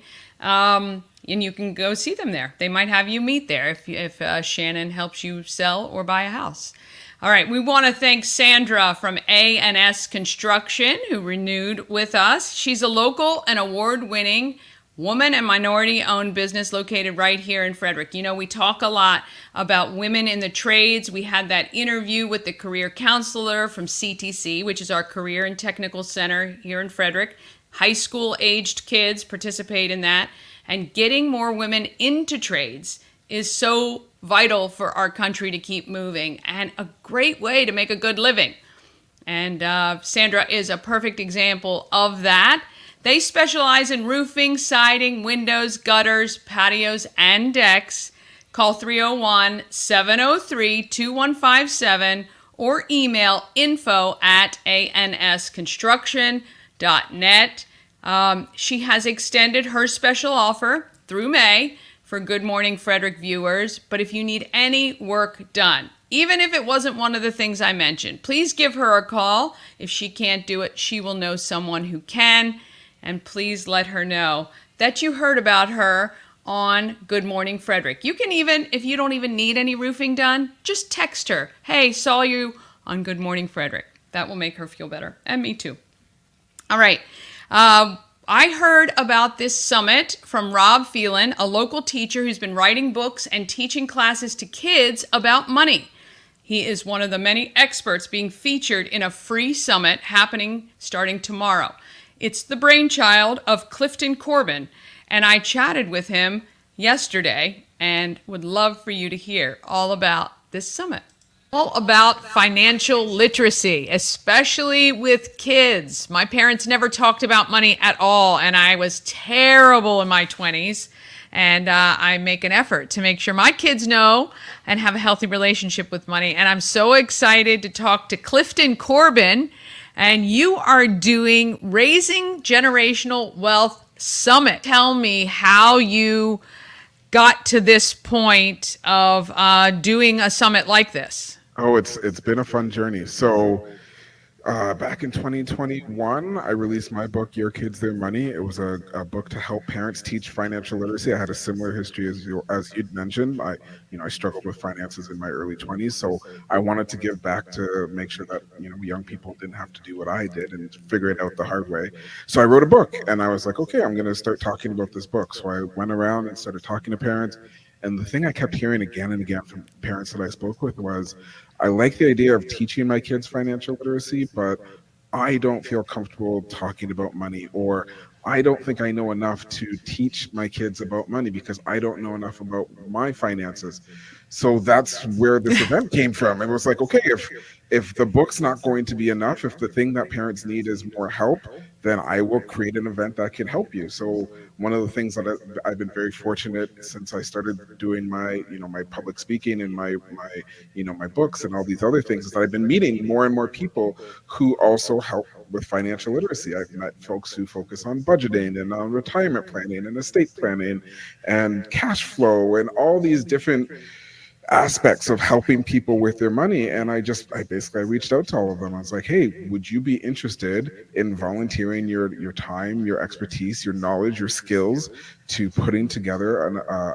[SPEAKER 1] And you can go see them there. They might have you meet there if Shannon helps you sell or buy a house. All right, we want to thank Sandra from A&S Construction, who renewed with us. She's a local and award-winning woman and minority-owned business located right here in Frederick. You know, we talk a lot about women in the trades. We had that interview with the career counselor from CTC, which is our Career and Technical Center here in Frederick. High school-aged kids participate in that. And getting more women into trades is so vital for our country to keep moving and a great way to make a good living. And Sandra is a perfect example of that. They specialize in roofing, siding, windows, gutters, patios, and decks. Call 301-703-2157 or email info@ansconstruction.net. She has extended her special offer through May for Good Morning Frederick viewers. But if you need any work done, even if it wasn't one of the things I mentioned, please give her a call. If she can't do it, she will know someone who can. And please let her know that you heard about her on Good Morning Frederick. You can even, if you don't even need any roofing done, just text her. Hey, saw you on Good Morning Frederick. That will make her feel better. And me too. All right. I heard about this summit from Rob Phelan, a local teacher who's been writing books and teaching classes to kids about money. He is one of the many experts being featured in a free summit happening starting tomorrow. It's the brainchild of Clifton Corbin, and I chatted with him yesterday and would love for you to hear all about this summit. All about financial literacy, especially with kids. My parents never talked about money at all, and I was terrible in my 20s. And I make an effort to make sure my kids know and have a healthy relationship with money. And I'm so excited to talk to Clifton Corbin. And you are doing Raising Generational Wealth Summit. Tell me how you got to this point of doing a summit like this.
[SPEAKER 8] Oh, it's been a fun journey. So back in 2021, I released my book, Your Kids, Their Money. It was a book to help parents teach financial literacy. I had a similar history as you'd mentioned. I struggled with finances in my early 20s, so I wanted to give back to make sure that young people didn't have to do what I did and figure it out the hard way. So I wrote a book, and I was like, okay, I'm going to start talking about this book. So I went around and started talking to parents. And the thing I kept hearing again and again from parents that I spoke with was, I like the idea of teaching my kids financial literacy, but I don't feel comfortable talking about money, or I don't think I know enough to teach my kids about money because I don't know enough about my finances. So that's where this event came from. It was like, okay, if the book's not going to be enough, if the thing that parents need is more help, then I will create an event that can help you. So one of the things that I've been very fortunate since I started doing my public speaking and my books and all these other things is that I've been meeting more and more people who also help with financial literacy. I've met folks who focus on budgeting and on retirement planning and estate planning and cash flow and all these different aspects of helping people with their money. And I basically reached out to all of them. I was like, hey, would you be interested in volunteering your time, your expertise, your knowledge, your skills to putting together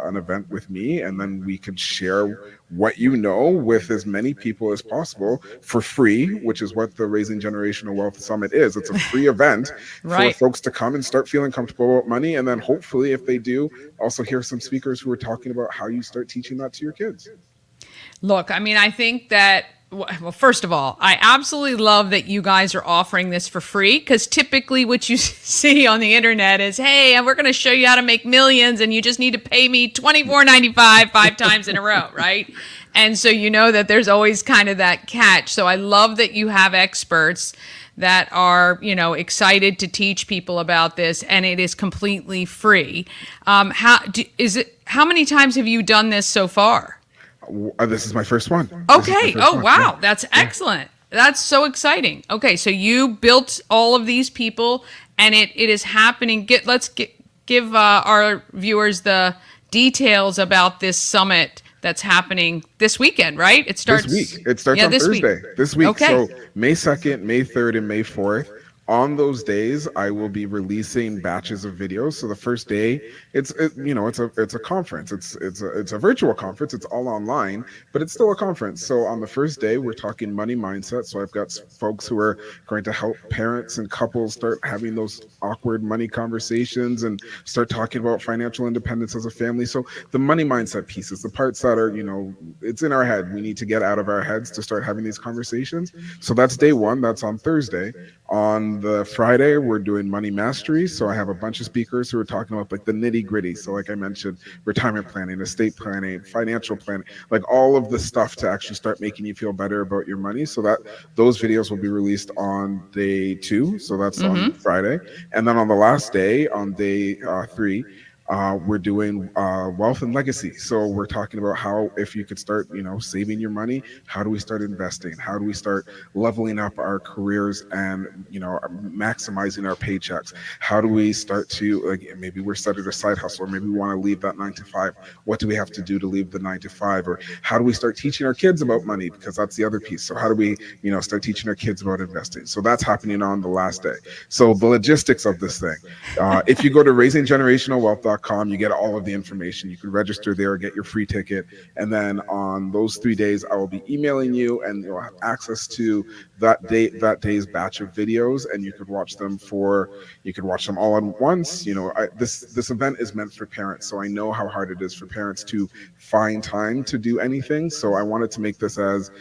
[SPEAKER 8] an event with me, and then we could share what you know with as many people as possible for free, which is what the Raising Generational Wealth Summit is. It's a free event
[SPEAKER 1] Right.
[SPEAKER 8] for folks to come and start feeling comfortable about money, and then hopefully, if they do, also hear some speakers who are talking about how you start teaching that to your kids.
[SPEAKER 1] Look, I mean, I think that, well, first of all, I absolutely love that you guys are offering this for free, because typically what you see on the internet is, hey, we're going to show you how to make millions and you just need to pay me $24.95 5 times in a row, right? And so you know that there's always kind of that catch. So I love that you have experts that are, excited to teach people about this, and it is completely free. How many times have you done this so far?
[SPEAKER 8] This is my first one.
[SPEAKER 1] Okay. Oh, wow. That's excellent. That's so exciting. Okay. So you built all of these people, and it is happening. Let's give our viewers the details about this summit that's happening this weekend, right? It starts
[SPEAKER 8] this week. It starts on Thursday. This week.
[SPEAKER 1] Okay.
[SPEAKER 8] So May 2nd, May 3rd, and May 4th. On those days, I will be releasing batches of videos. So the first day, it's a conference. It's a virtual conference. It's all online, but it's still a conference. So on the first day, we're talking money mindset. So I've got folks who are going to help parents and couples start having those awkward money conversations and start talking about financial independence as a family. So the money mindset pieces, the parts that are, it's in our head. We need to get out of our heads to start having these conversations. So that's day one. That's on Thursday. On the Friday, we're doing money mastery. So I have a bunch of speakers who are talking about like the nitty gritty. So like I mentioned, retirement planning, estate planning, financial planning, like all of the stuff to actually start making you feel better about your money. So that those videos will be released on day 2. So that's on Friday. And then on the last day, on day 3, we're doing wealth and legacy. So we're talking about how, if you could start, saving your money, how do we start investing? How do we start leveling up our careers and, maximizing our paychecks? How do we start to, maybe we're starting a side hustle, or maybe we want to leave that 9 to 5. What do we have to do to leave the 9 to 5? Or how do we start teaching our kids about money? Because that's the other piece. So how do we, start teaching our kids about investing? So that's happening on the last day. So the logistics of this thing, if you go to raisinggenerationalwealth.com, frederickssummit.com. You get all of the information. You can register there, get your free ticket, and then on those 3 days, I will be emailing you, and you'll have access to that day's batch of videos, and you could watch them all at once. This event is meant for parents, so I know how hard it is for parents to find time to do anything. So I wanted to make this as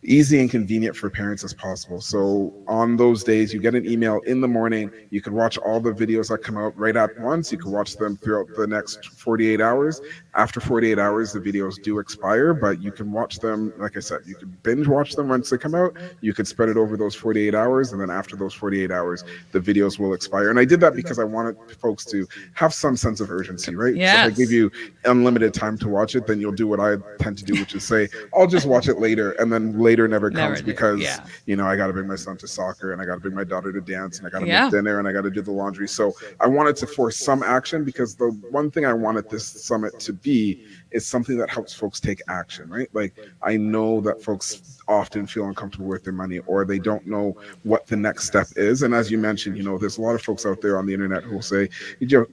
[SPEAKER 8] easy and convenient for parents as possible. So on those days, you get an email in the morning. You can watch all the videos that come out right at once. You can watch them throughout the next 48 hours. After 48 hours, the videos do expire, but you can watch them, like I said, you can binge watch them once they come out. You can spread it over those 48 hours, and then after those 48 hours, the videos will expire. And I did that because I wanted folks to have some sense of urgency, right?
[SPEAKER 1] Yes.
[SPEAKER 8] So if I give you unlimited time to watch it, then you'll do what I tend to do, which is say, I'll just watch it later, and then later never comes because I got to bring my son to soccer, and I got to bring my daughter to dance, and I got to make dinner, and I got to do the laundry. So I wanted to force some action, because the one thing I wanted this summit to be is something that helps folks take action, right? Like, I know that folks often feel uncomfortable with their money, or they don't know what the next step is. And as you mentioned, there's a lot of folks out there on the internet who will say,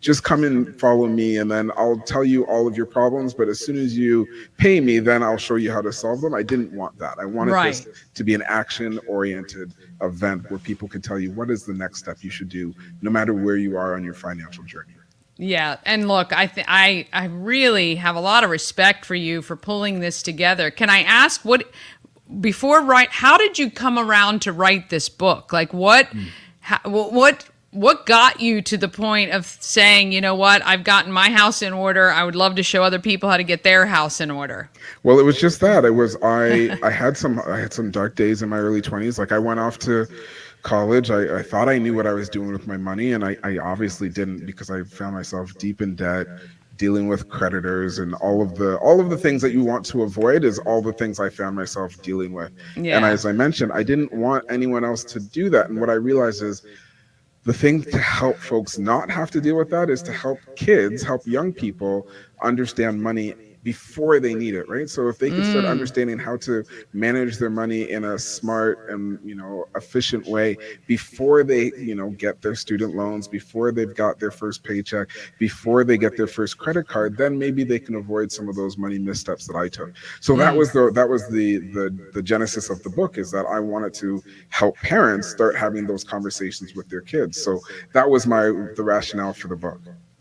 [SPEAKER 8] just come and follow me, and then I'll tell you all of your problems, but as soon as you pay me, then I'll show you how to solve them. I didn't want that. I wanted this to be an action-oriented event where people can tell you what is the next step you should do, no matter where you are on your financial journey.
[SPEAKER 1] Yeah, and look, I really have a lot of respect for you for pulling this together. Can I ask how did you come around to write this book? Like, what got you to the point of saying, you know what, I've gotten my house in order, I would love to show other people how to get their house in order?
[SPEAKER 8] Well, it was just that. I had some dark days in my early 20s. Like, I went off to college. I thought I knew what I was doing with my money, and I obviously didn't, because I found myself deep in debt, dealing with creditors, and all of the things that you want to avoid is all the things I found myself dealing with. Yeah. And as I mentioned, I didn't want anyone else to do that. And what I realized is, the thing to help folks not have to deal with that is to help young people understand money before they need it, right? So if they can start understanding how to manage their money in a smart and efficient way before they get their student loans, before they've got their first paycheck, before they get their first credit card, then maybe they can avoid some of those money missteps that I took. So that was the genesis of the book, is that I wanted to help parents start having those conversations with their kids. So that was the rationale for the book.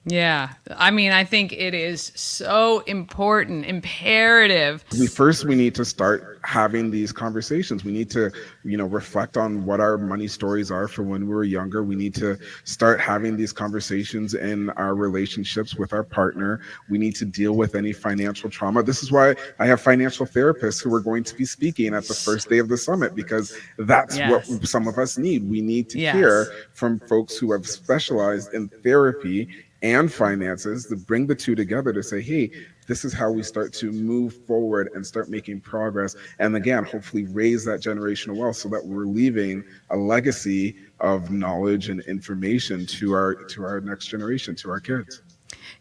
[SPEAKER 1] Yeah. I mean, I think it is so important, imperative.
[SPEAKER 8] We need to start having these conversations. We need to, reflect on what our money stories are for when we were younger. We need to start having these conversations in our relationships with our partner. We need to deal with any financial trauma. This is why I have financial therapists who are going to be speaking at the first day of the summit, because that's what some of us need. We need to hear from folks who have specialized in therapy and finances, to bring the two together to say, hey, this is how we start to move forward and start making progress. And again, hopefully raise that generational wealth, so that we're leaving a legacy of knowledge and information to our next generation, to our kids.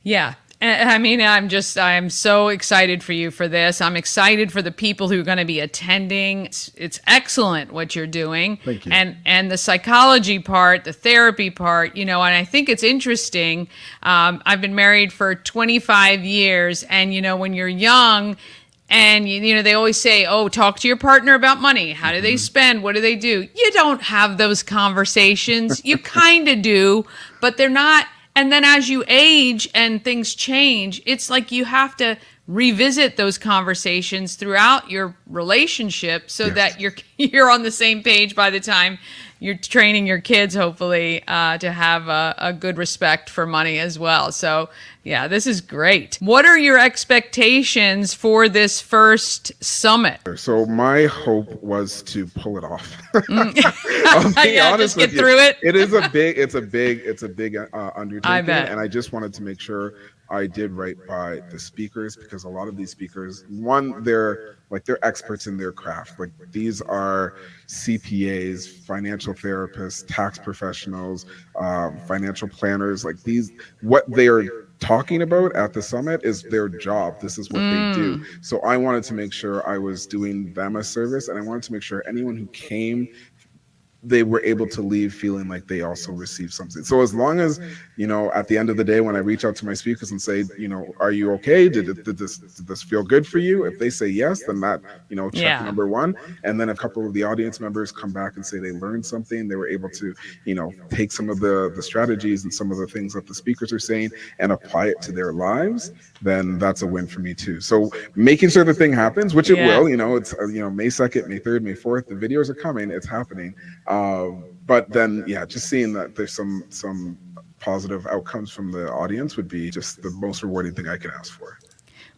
[SPEAKER 1] Yeah. I mean, I'm so excited for you for this. I'm excited for the people who are going to be attending. It's excellent what you're doing.
[SPEAKER 8] Thank you.
[SPEAKER 1] And the psychology part, the therapy part, and I think it's interesting. I've been married for 25 years, and, when you're young, and, they always say, oh, talk to your partner about money. How do they spend? What do they do? You don't have those conversations. You kind of do, but they're not. And then as you age and things change, it's like you have to revisit those conversations throughout your relationship, so that you're on the same page by the time you're training your kids, hopefully, to have a good respect for money as well. So, yeah, this is great. What are your expectations for this first summit?
[SPEAKER 8] So my hope was to pull it off. I'll be honest
[SPEAKER 1] just get
[SPEAKER 8] with
[SPEAKER 1] through it.
[SPEAKER 8] It's a big undertaking,
[SPEAKER 1] I bet.
[SPEAKER 8] and I just wanted to make sure I did right by the speakers, because a lot of these speakers, one, they're experts in their craft. Like, these are CPAs, financial therapists, tax professionals, financial planners. Like, what they are talking about at the summit is their job. This is what they do. So I wanted to make sure I was doing them a service, and I wanted to make sure anyone who came they were able to leave feeling like they also received something. So as long as, at the end of the day, when I reach out to my speakers and say, are you okay? Did this feel good for you? If they say yes, then that, check number one. And then a couple of the audience members come back and say they learned something. They were able to, take some of the strategies and some of the things that the speakers are saying and apply it to their lives, then that's a win for me too. So making sure the thing happens, which it will, it's, May 2nd, May 3rd, May 4th, the videos are coming, it's happening. But then, just seeing that there's some positive outcomes from the audience would be just the most rewarding thing I can ask for.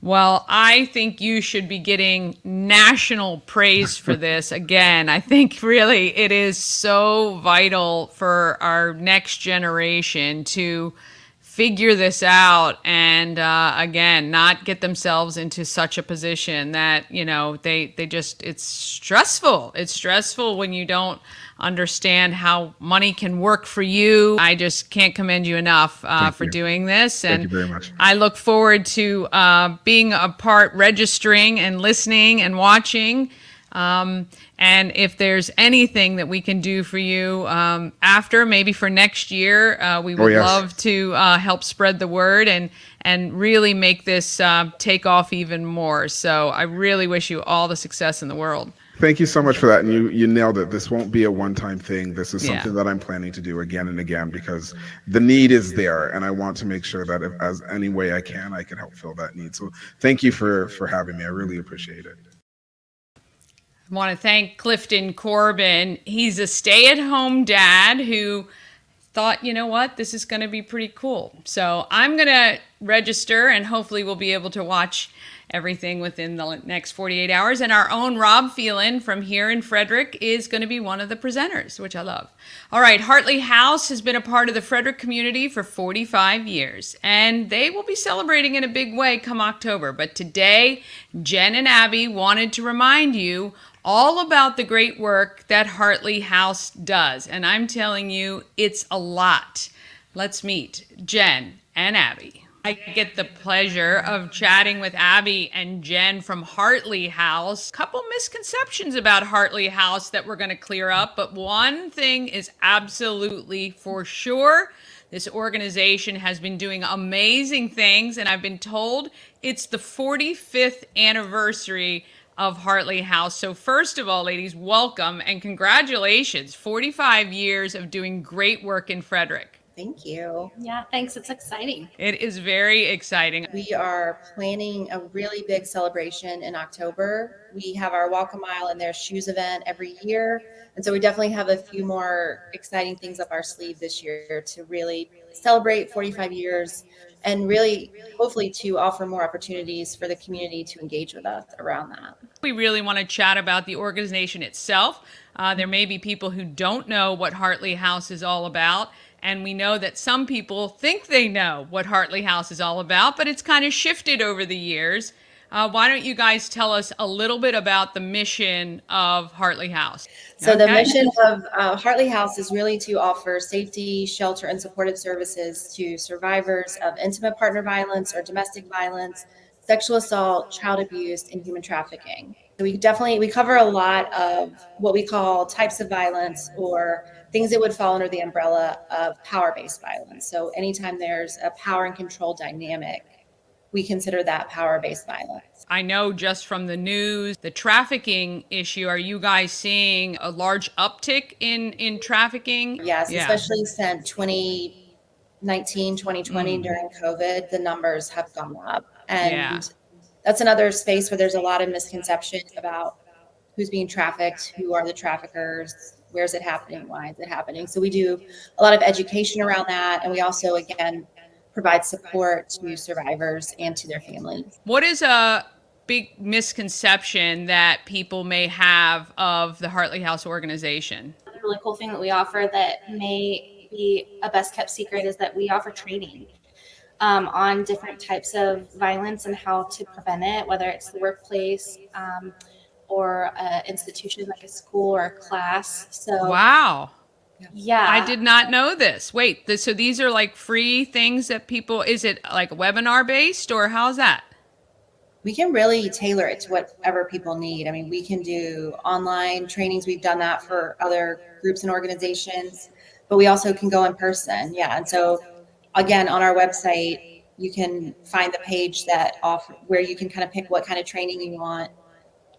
[SPEAKER 1] Well, I think you should be getting national praise for this. Again, I think really it is so vital for our next generation to figure this out and, again, not get themselves into such a position that, they just, it's stressful. It's stressful when you don't understand how money can work for you. I just can't commend you enough for doing this.
[SPEAKER 8] And thank you very much.
[SPEAKER 1] I look forward to being a part, registering and listening and watching. And if there's anything that we can do for you after, maybe for next year, we would love to help spread the word and really make this take off even more. So I really wish you all the success in the world.
[SPEAKER 8] Thank you so much for that. And you nailed it. This won't be a one-time thing. This is something that I'm planning to do again and again because the need is there. And I want to make sure that if, as any way I can help fill that need. So thank you for having me. I really appreciate it.
[SPEAKER 1] I want to thank Clifton Corbin. He's a stay-at-home dad who thought, you know what, this is going to be pretty cool. So I'm going to register and hopefully we'll be able to watch everything within the next 48 hours. And our own Rob Phelan from here in Frederick is going to be one of the presenters, which I love. All right, Hartley House has been a part of the Frederick community for 45 years, and they will be celebrating in a big way come October. But today, Jen and Abbey wanted to remind you all about the great work that Hartley House does. And I'm telling you, it's a lot. Let's meet Jen and Abbey. I get the pleasure of chatting with Abbey and Jen from Hartley House. Couple misconceptions about Hartley House that we're going to clear up, but one thing is absolutely for sure. This organization has been doing amazing things, and I've been told it's the 45th anniversary of Hartley House. So first of all, ladies, welcome and congratulations. 45 years of doing great work in Frederick.
[SPEAKER 9] Thank you.
[SPEAKER 10] Yeah, thanks. It's exciting.
[SPEAKER 1] It is very exciting.
[SPEAKER 9] We are planning a really big celebration in October. We have our Walk a Mile in Their Shoes event every year. And so we definitely have a few more exciting things up our sleeve this year to really celebrate 45 years and really hopefully to offer more opportunities for the community to engage with us around that.
[SPEAKER 1] We really want to chat about the organization itself. There may be people who don't know what Hartley House is all about. And we know that some people think they know what Hartley House is all about, but it's kind of shifted over the years. Why don't you guys tell us a little bit about the mission of Hartley House?
[SPEAKER 9] So the mission of Hartley House is really to offer safety, shelter, and supportive services to survivors of intimate partner violence or domestic violence, sexual assault, child abuse, and human trafficking. So we cover a lot of what we call types of violence or things that would fall under the umbrella of power-based violence. So anytime there's a power and control dynamic, we consider that power-based violence.
[SPEAKER 1] I know just from the news, the trafficking issue, are you guys seeing a large uptick in trafficking?
[SPEAKER 9] Yes, especially since 2019, 2020 during COVID, the numbers have gone up. And that's another space where there's a lot of misconceptions about who's being trafficked, who are the traffickers, where's it happening, why is it happening. So we do a lot of education around that. And we also, again, provide support to survivors and to their families.
[SPEAKER 1] What is a big misconception that people may have of the Hartley House organization?
[SPEAKER 10] The really cool thing that we offer that may be a best kept secret is that we offer training on different types of violence and how to prevent it, whether it's the workplace, or an institution like a school or a class. So
[SPEAKER 1] wow.
[SPEAKER 10] Yeah.
[SPEAKER 1] I did not know this. Wait, so these are like free things that people, is it like webinar based or how's that?
[SPEAKER 9] we can really tailor it to whatever people need. I mean, we can do online trainings. We've done that for other groups and organizations, but we also can go in person. Yeah. And so again, on our website, you can find the page that where you can kind of pick what kind of training you want,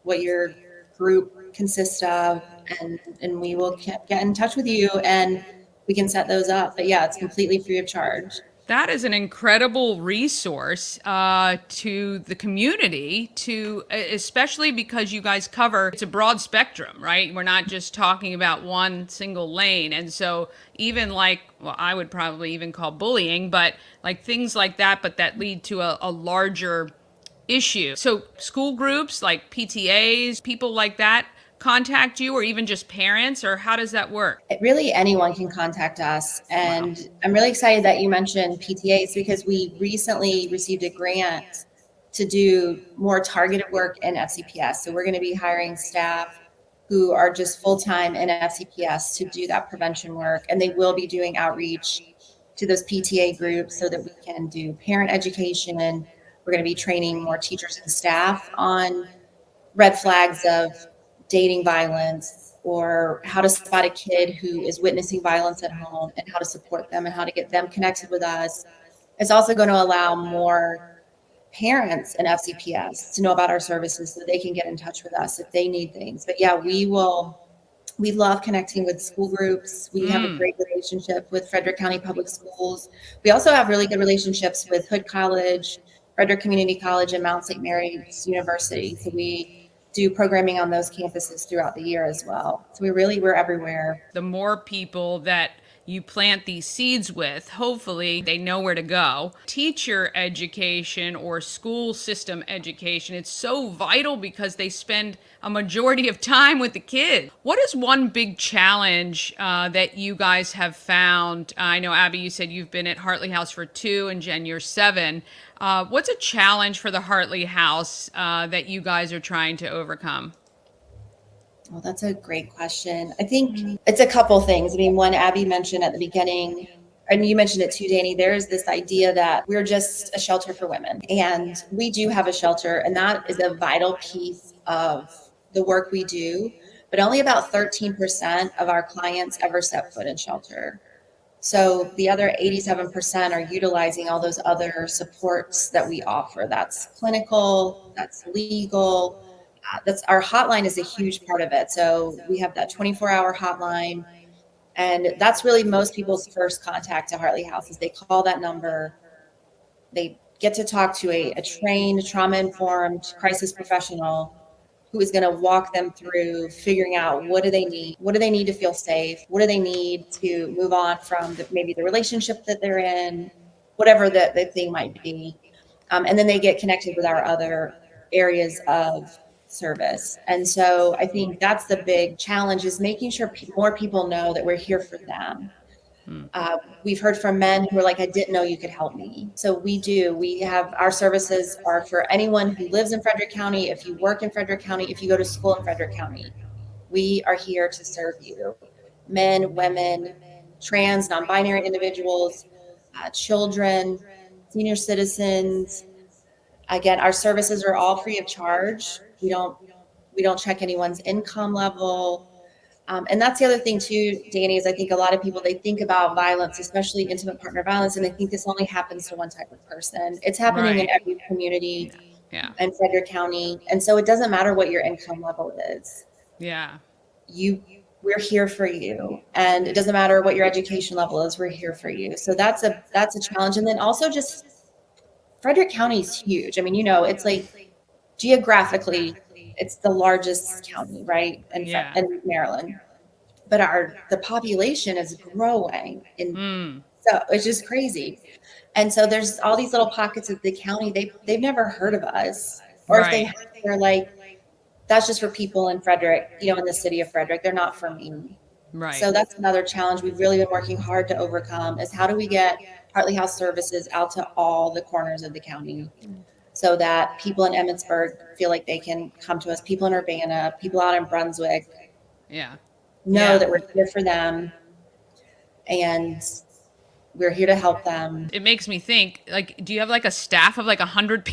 [SPEAKER 9] what your group consists of, and we will get in touch with you and we can set those up. But yeah, it's completely free of charge.
[SPEAKER 1] That is an incredible resource to the community, especially because you guys cover, it's a broad spectrum, right? We're not just talking about one single lane. And so even like, well, I would probably even call bullying, but like things like that, but that lead to a larger issue. So school groups like PTAs, people like that contact you, or even just parents, or how does that work?
[SPEAKER 9] Really, anyone can contact us. And wow. I'm really excited that you mentioned PTAs because we recently received a grant to do more targeted work in FCPS. So we're going to be hiring staff who are just full-time in FCPS to do that prevention work. And they will be doing outreach to those PTA groups so that we can do parent education. We're going to be training more teachers and staff on red flags of dating violence, or how to spot a kid who is witnessing violence at home and how to support them and how to get them connected with us. It's also going to allow more parents in FCPS to know about our services so they can get in touch with us if they need things. But yeah, we love connecting with school groups. We have a great relationship with Frederick County Public Schools. We also have really good relationships with Hood College, Frederick Community College, and Mount St. Mary's University. So we do programming on those campuses throughout the year as well. So we're everywhere.
[SPEAKER 1] The more people that you plant these seeds with, hopefully they know where to go. Teacher education or school system education, it's so vital because they spend a majority of time with the kids. What is one big challenge that you guys have found? I know, Abbey, you said you've been at Hartley House for 2, and Jen, you're 7. What's a challenge for the Hartley House that you guys are trying to overcome?
[SPEAKER 9] Well, that's a great question. I think it's a couple things. I mean, one, Abbey mentioned at the beginning, and you mentioned it too, Dani, there's this idea that we're just a shelter for women. And we do have a shelter, and that is a vital piece of the work we do. But only about 13% of our clients ever set foot in shelter. So the other 87% are utilizing all those other supports that we offer. That's clinical, that's legal. That's our hotline is a huge part of it. So we have that 24-hour hotline, and that's really most people's first contact to Hartley House is they call that number. They get to talk to a trained, trauma-informed crisis professional who is going to walk them through figuring out what do they need? What do they need to feel safe? What do they need to move on from maybe the relationship that they're in, whatever the thing might be. And then they get connected with our other areas of service. And so I think that's the big challenge is making sure more people know that we're here for them. We've heard from men who are like, I didn't know you could help me. So we have our services are for anyone who lives in Frederick County. If you work in Frederick County, if you go to school in Frederick County, we are here to serve you. Men, women, trans, non-binary individuals, children, senior citizens. Again, our services are all free of charge. We don't check anyone's income level. And that's the other thing too, Dani, is I think a lot of people, they think about violence, especially intimate partner violence, and they think this only happens to one type of person. It's happening in every community in Frederick County. And so it doesn't matter what your income level is.
[SPEAKER 1] Yeah.
[SPEAKER 9] We're here for you. And it doesn't matter what your education level is, we're here for you. So that's a challenge. And then also just Frederick County is huge. I mean, it's like geographically, it's the largest county, right? In Maryland. But the population is growing. So it's just crazy. And so there's all these little pockets of the county. They've never heard of us. Or if they have, they're like, that's just for people in Frederick, in the city of Frederick. They're not for me.
[SPEAKER 1] Right.
[SPEAKER 9] So that's another challenge we've really been working hard to overcome is how do we get Hartley House services out to all the corners of the county so that people in Emmitsburg feel like they can come to us, people in Urbana, people out in Brunswick know that we're here for them and we're here to help them.
[SPEAKER 1] It makes me think, like, do you have like a staff of like 100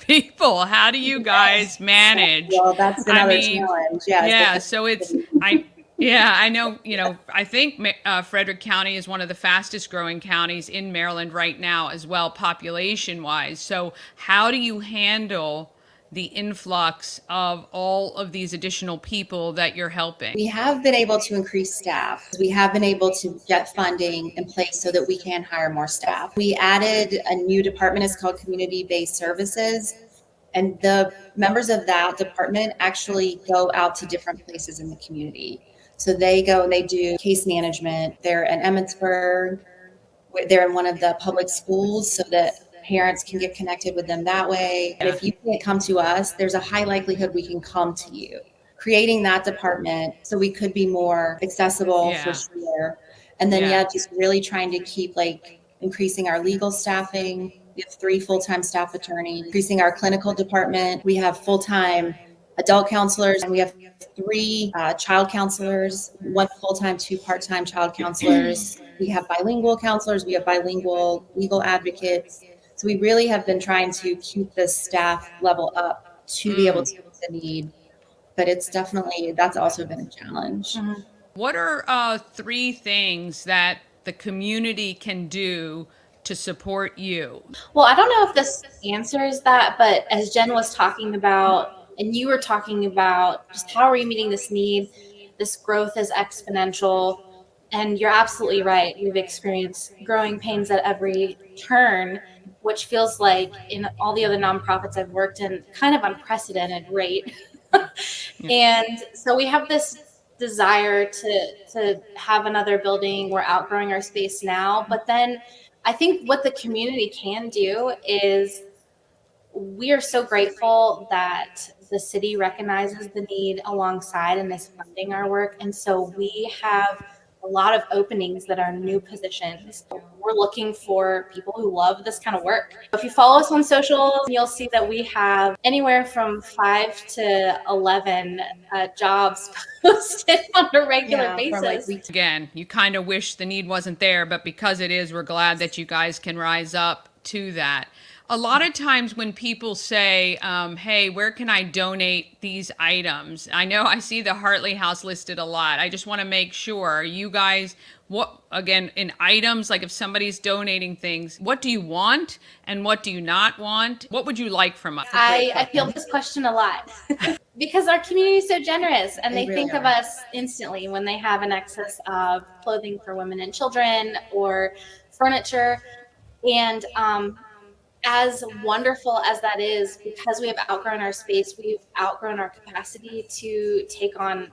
[SPEAKER 1] people. How do you guys manage?
[SPEAKER 9] Well, that's another challenge.
[SPEAKER 1] Yeah. So I know, I think Frederick County is one of the fastest growing counties in Maryland right now as well, population wise. So how do you handle the influx of all of these additional people that you're helping?
[SPEAKER 9] We have been able to increase staff. We have been able to get funding in place so that we can hire more staff. We added a new department. It's called Community-Based Services. And the members of that department actually go out to different places in the community. So they go and they do case management. They're in Emmitsburg. They're in one of the public schools so that parents can get connected with them that way. And if you can't come to us, there's a high likelihood we can come to you. Creating that department so we could be more accessible for sure. And then, just really trying to keep increasing our legal staffing. We have 3 full-time staff attorneys, increasing our clinical department. We have full-time adult counselors, and we have 3 child counselors, 1 full-time, 2 part-time child counselors. We have bilingual counselors. We have bilingual legal advocates. So we really have been trying to keep the staff level up to be able to meet the need. But it's that's also been a challenge.
[SPEAKER 1] Mm-hmm. What are 3 things that the community can do to support you?
[SPEAKER 10] Well, I don't know if this answers that, but as Jen was talking about, and you were talking about just how are we meeting this need, this growth is exponential. And you're absolutely right. We've experienced growing pains at every turn, which feels like in all the other nonprofits I've worked in, kind of unprecedented rate. And so we have this desire to have another building. We're outgrowing our space now. But then I think what the community can do is we are so grateful that the city recognizes the need alongside and is funding our work. And so we have a lot of openings that are new positions. We're looking for people who love this kind of work. If you follow us on social, you'll see that we have anywhere from 5 to 11 jobs posted on a regular basis.
[SPEAKER 1] Again, you kind of wish the need wasn't there, but because it is, we're glad that you guys can rise up to that. A lot of times when people say, hey, where can I donate these items? I know I see the Hartley House listed a lot. I just want to make sure you guys, in items, like if somebody's donating things, what do you want and what do you not want? What would you like from us?
[SPEAKER 10] I feel this question a lot because our community is so generous and they think of us instantly when they have an excess of clothing for women and children or furniture. And, as wonderful as that is, because we have outgrown our space, we've outgrown our capacity to take on,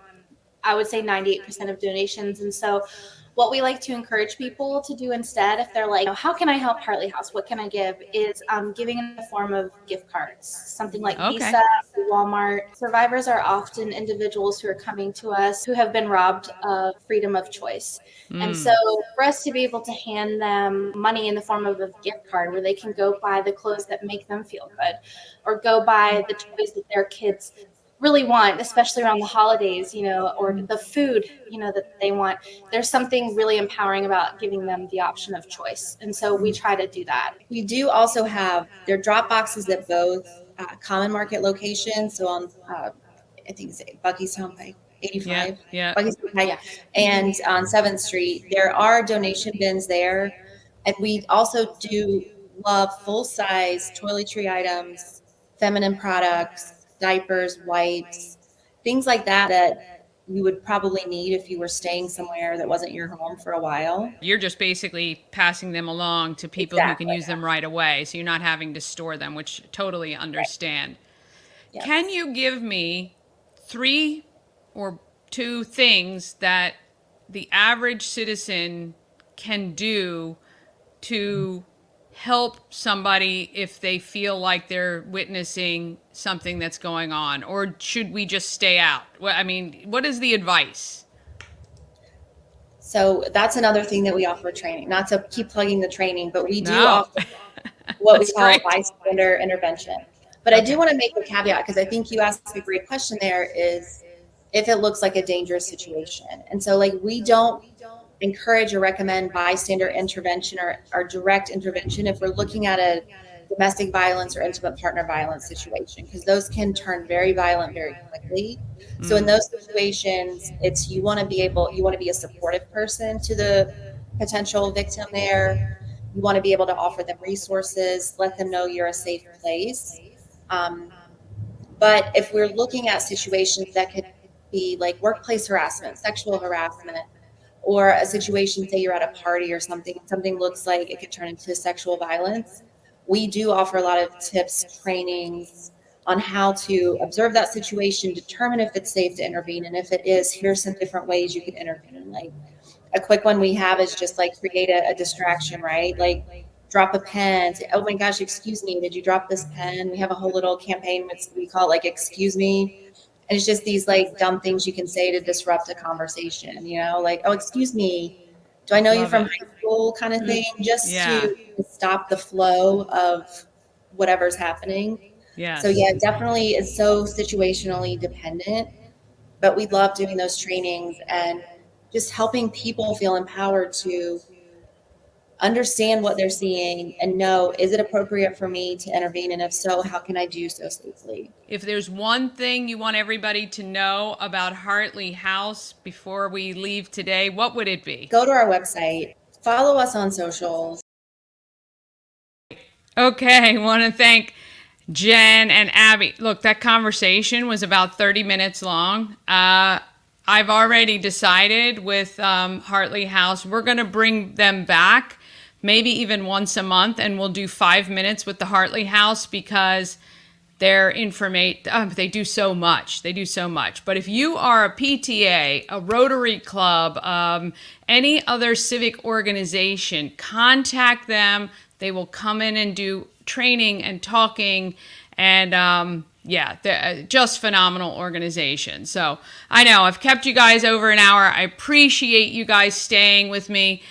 [SPEAKER 10] I would say 98% of donations. And so what we like to encourage people to do instead, if they're like, how can I help Hartley House? What can I give? Is giving in the form of gift cards, something like Visa, Walmart. Survivors are often individuals who are coming to us who have been robbed of freedom of choice. And so for us to be able to hand them money in the form of a gift card where they can go buy the clothes that make them feel good or go buy the toys that their kids really want, especially around the holidays, or the food, that they want. There's something really empowering about giving them the option of choice. And so we try to do that.
[SPEAKER 9] We do also have their drop boxes at both Common Market locations. So on, I think it's Bucky's Turnpike, 85. Bucky's Turnpike, and on 7th Street. There are donation bins there. And we also do love full-size toiletry items, feminine products, diapers, wipes, things like that you would probably need if you were staying somewhere that wasn't your home for a while.
[SPEAKER 1] You're just basically passing them along to people who can use them right away. So you're not having to store them, which totally understand. Right. Yes. Can you give me 3 or 2 things that the average citizen can do to help somebody if they feel like they're witnessing something that's going on? Or should we just stay out? What is the advice?
[SPEAKER 9] So that's another thing that we offer training, not to keep plugging the training, but we do offer what we call bystander intervention. But I do want to make a caveat because I think you asked a great question there is if it looks like a dangerous situation. And so we don't encourage or recommend bystander intervention or direct intervention if we're looking at a domestic violence or intimate partner violence situation, because those can turn very violent very quickly. So in those situations, you want to be a supportive person to the potential victim there. You want to be able to offer them resources, let them know you're a safe place. But if we're looking at situations that could be like workplace harassment, sexual harassment, or a situation, say you're at a party or something looks like it could turn into sexual violence, we do offer a lot of tips, trainings on how to observe that situation, determine if it's safe to intervene, and if it is, here's some different ways you can intervene. Like a quick one we have is just like create a distraction, right? Like drop a pen, say, oh my gosh, excuse me, did you drop this pen? We have a whole little campaign, we call it like, excuse me. And it's just these like dumb things you can say to disrupt a conversation, like, oh, excuse me, do I know you from high school kind of thing, just to stop the flow of whatever's happening. So yeah, definitely it's so situationally dependent, but we love doing those trainings and just helping people feel empowered to understand what they're seeing and know, is it appropriate for me to intervene? And if so, how can I do so safely?
[SPEAKER 1] If there's one thing you want everybody to know about Hartley House before we leave today, what would it be?
[SPEAKER 9] Go to our website, follow us on socials.
[SPEAKER 1] Okay, I want to thank Jen and Abbey. Look, that conversation was about 30 minutes long. I've already decided with Hartley House, we're going to bring them back maybe even once a month, and we'll do 5 minutes with the Hartley House because their they do so much. They do so much. But if you are a PTA, a Rotary Club, any other civic organization, contact them. They will come in and do training and talking, and they're just phenomenal organization. So I know I've kept you guys over an hour. I appreciate you guys staying with me.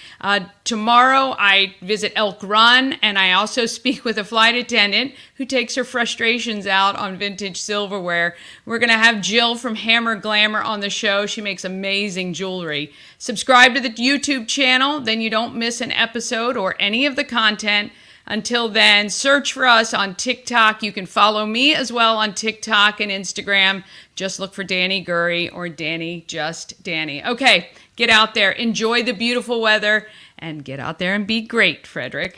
[SPEAKER 1] Tomorrow I visit Elk Run, and I also speak with a flight attendant who takes her frustrations out on vintage silverware. We're going to have Jill from Hammer Glamour on the show. She makes amazing jewelry. Subscribe to the YouTube channel, then you don't miss an episode or any of the content. Until then, search for us on TikTok. You can follow me as well on TikTok and Instagram. Just look for Dani Gurry or Dani Just Dani. Okay, get out there, enjoy the beautiful weather, and get out there and be great, Frederick.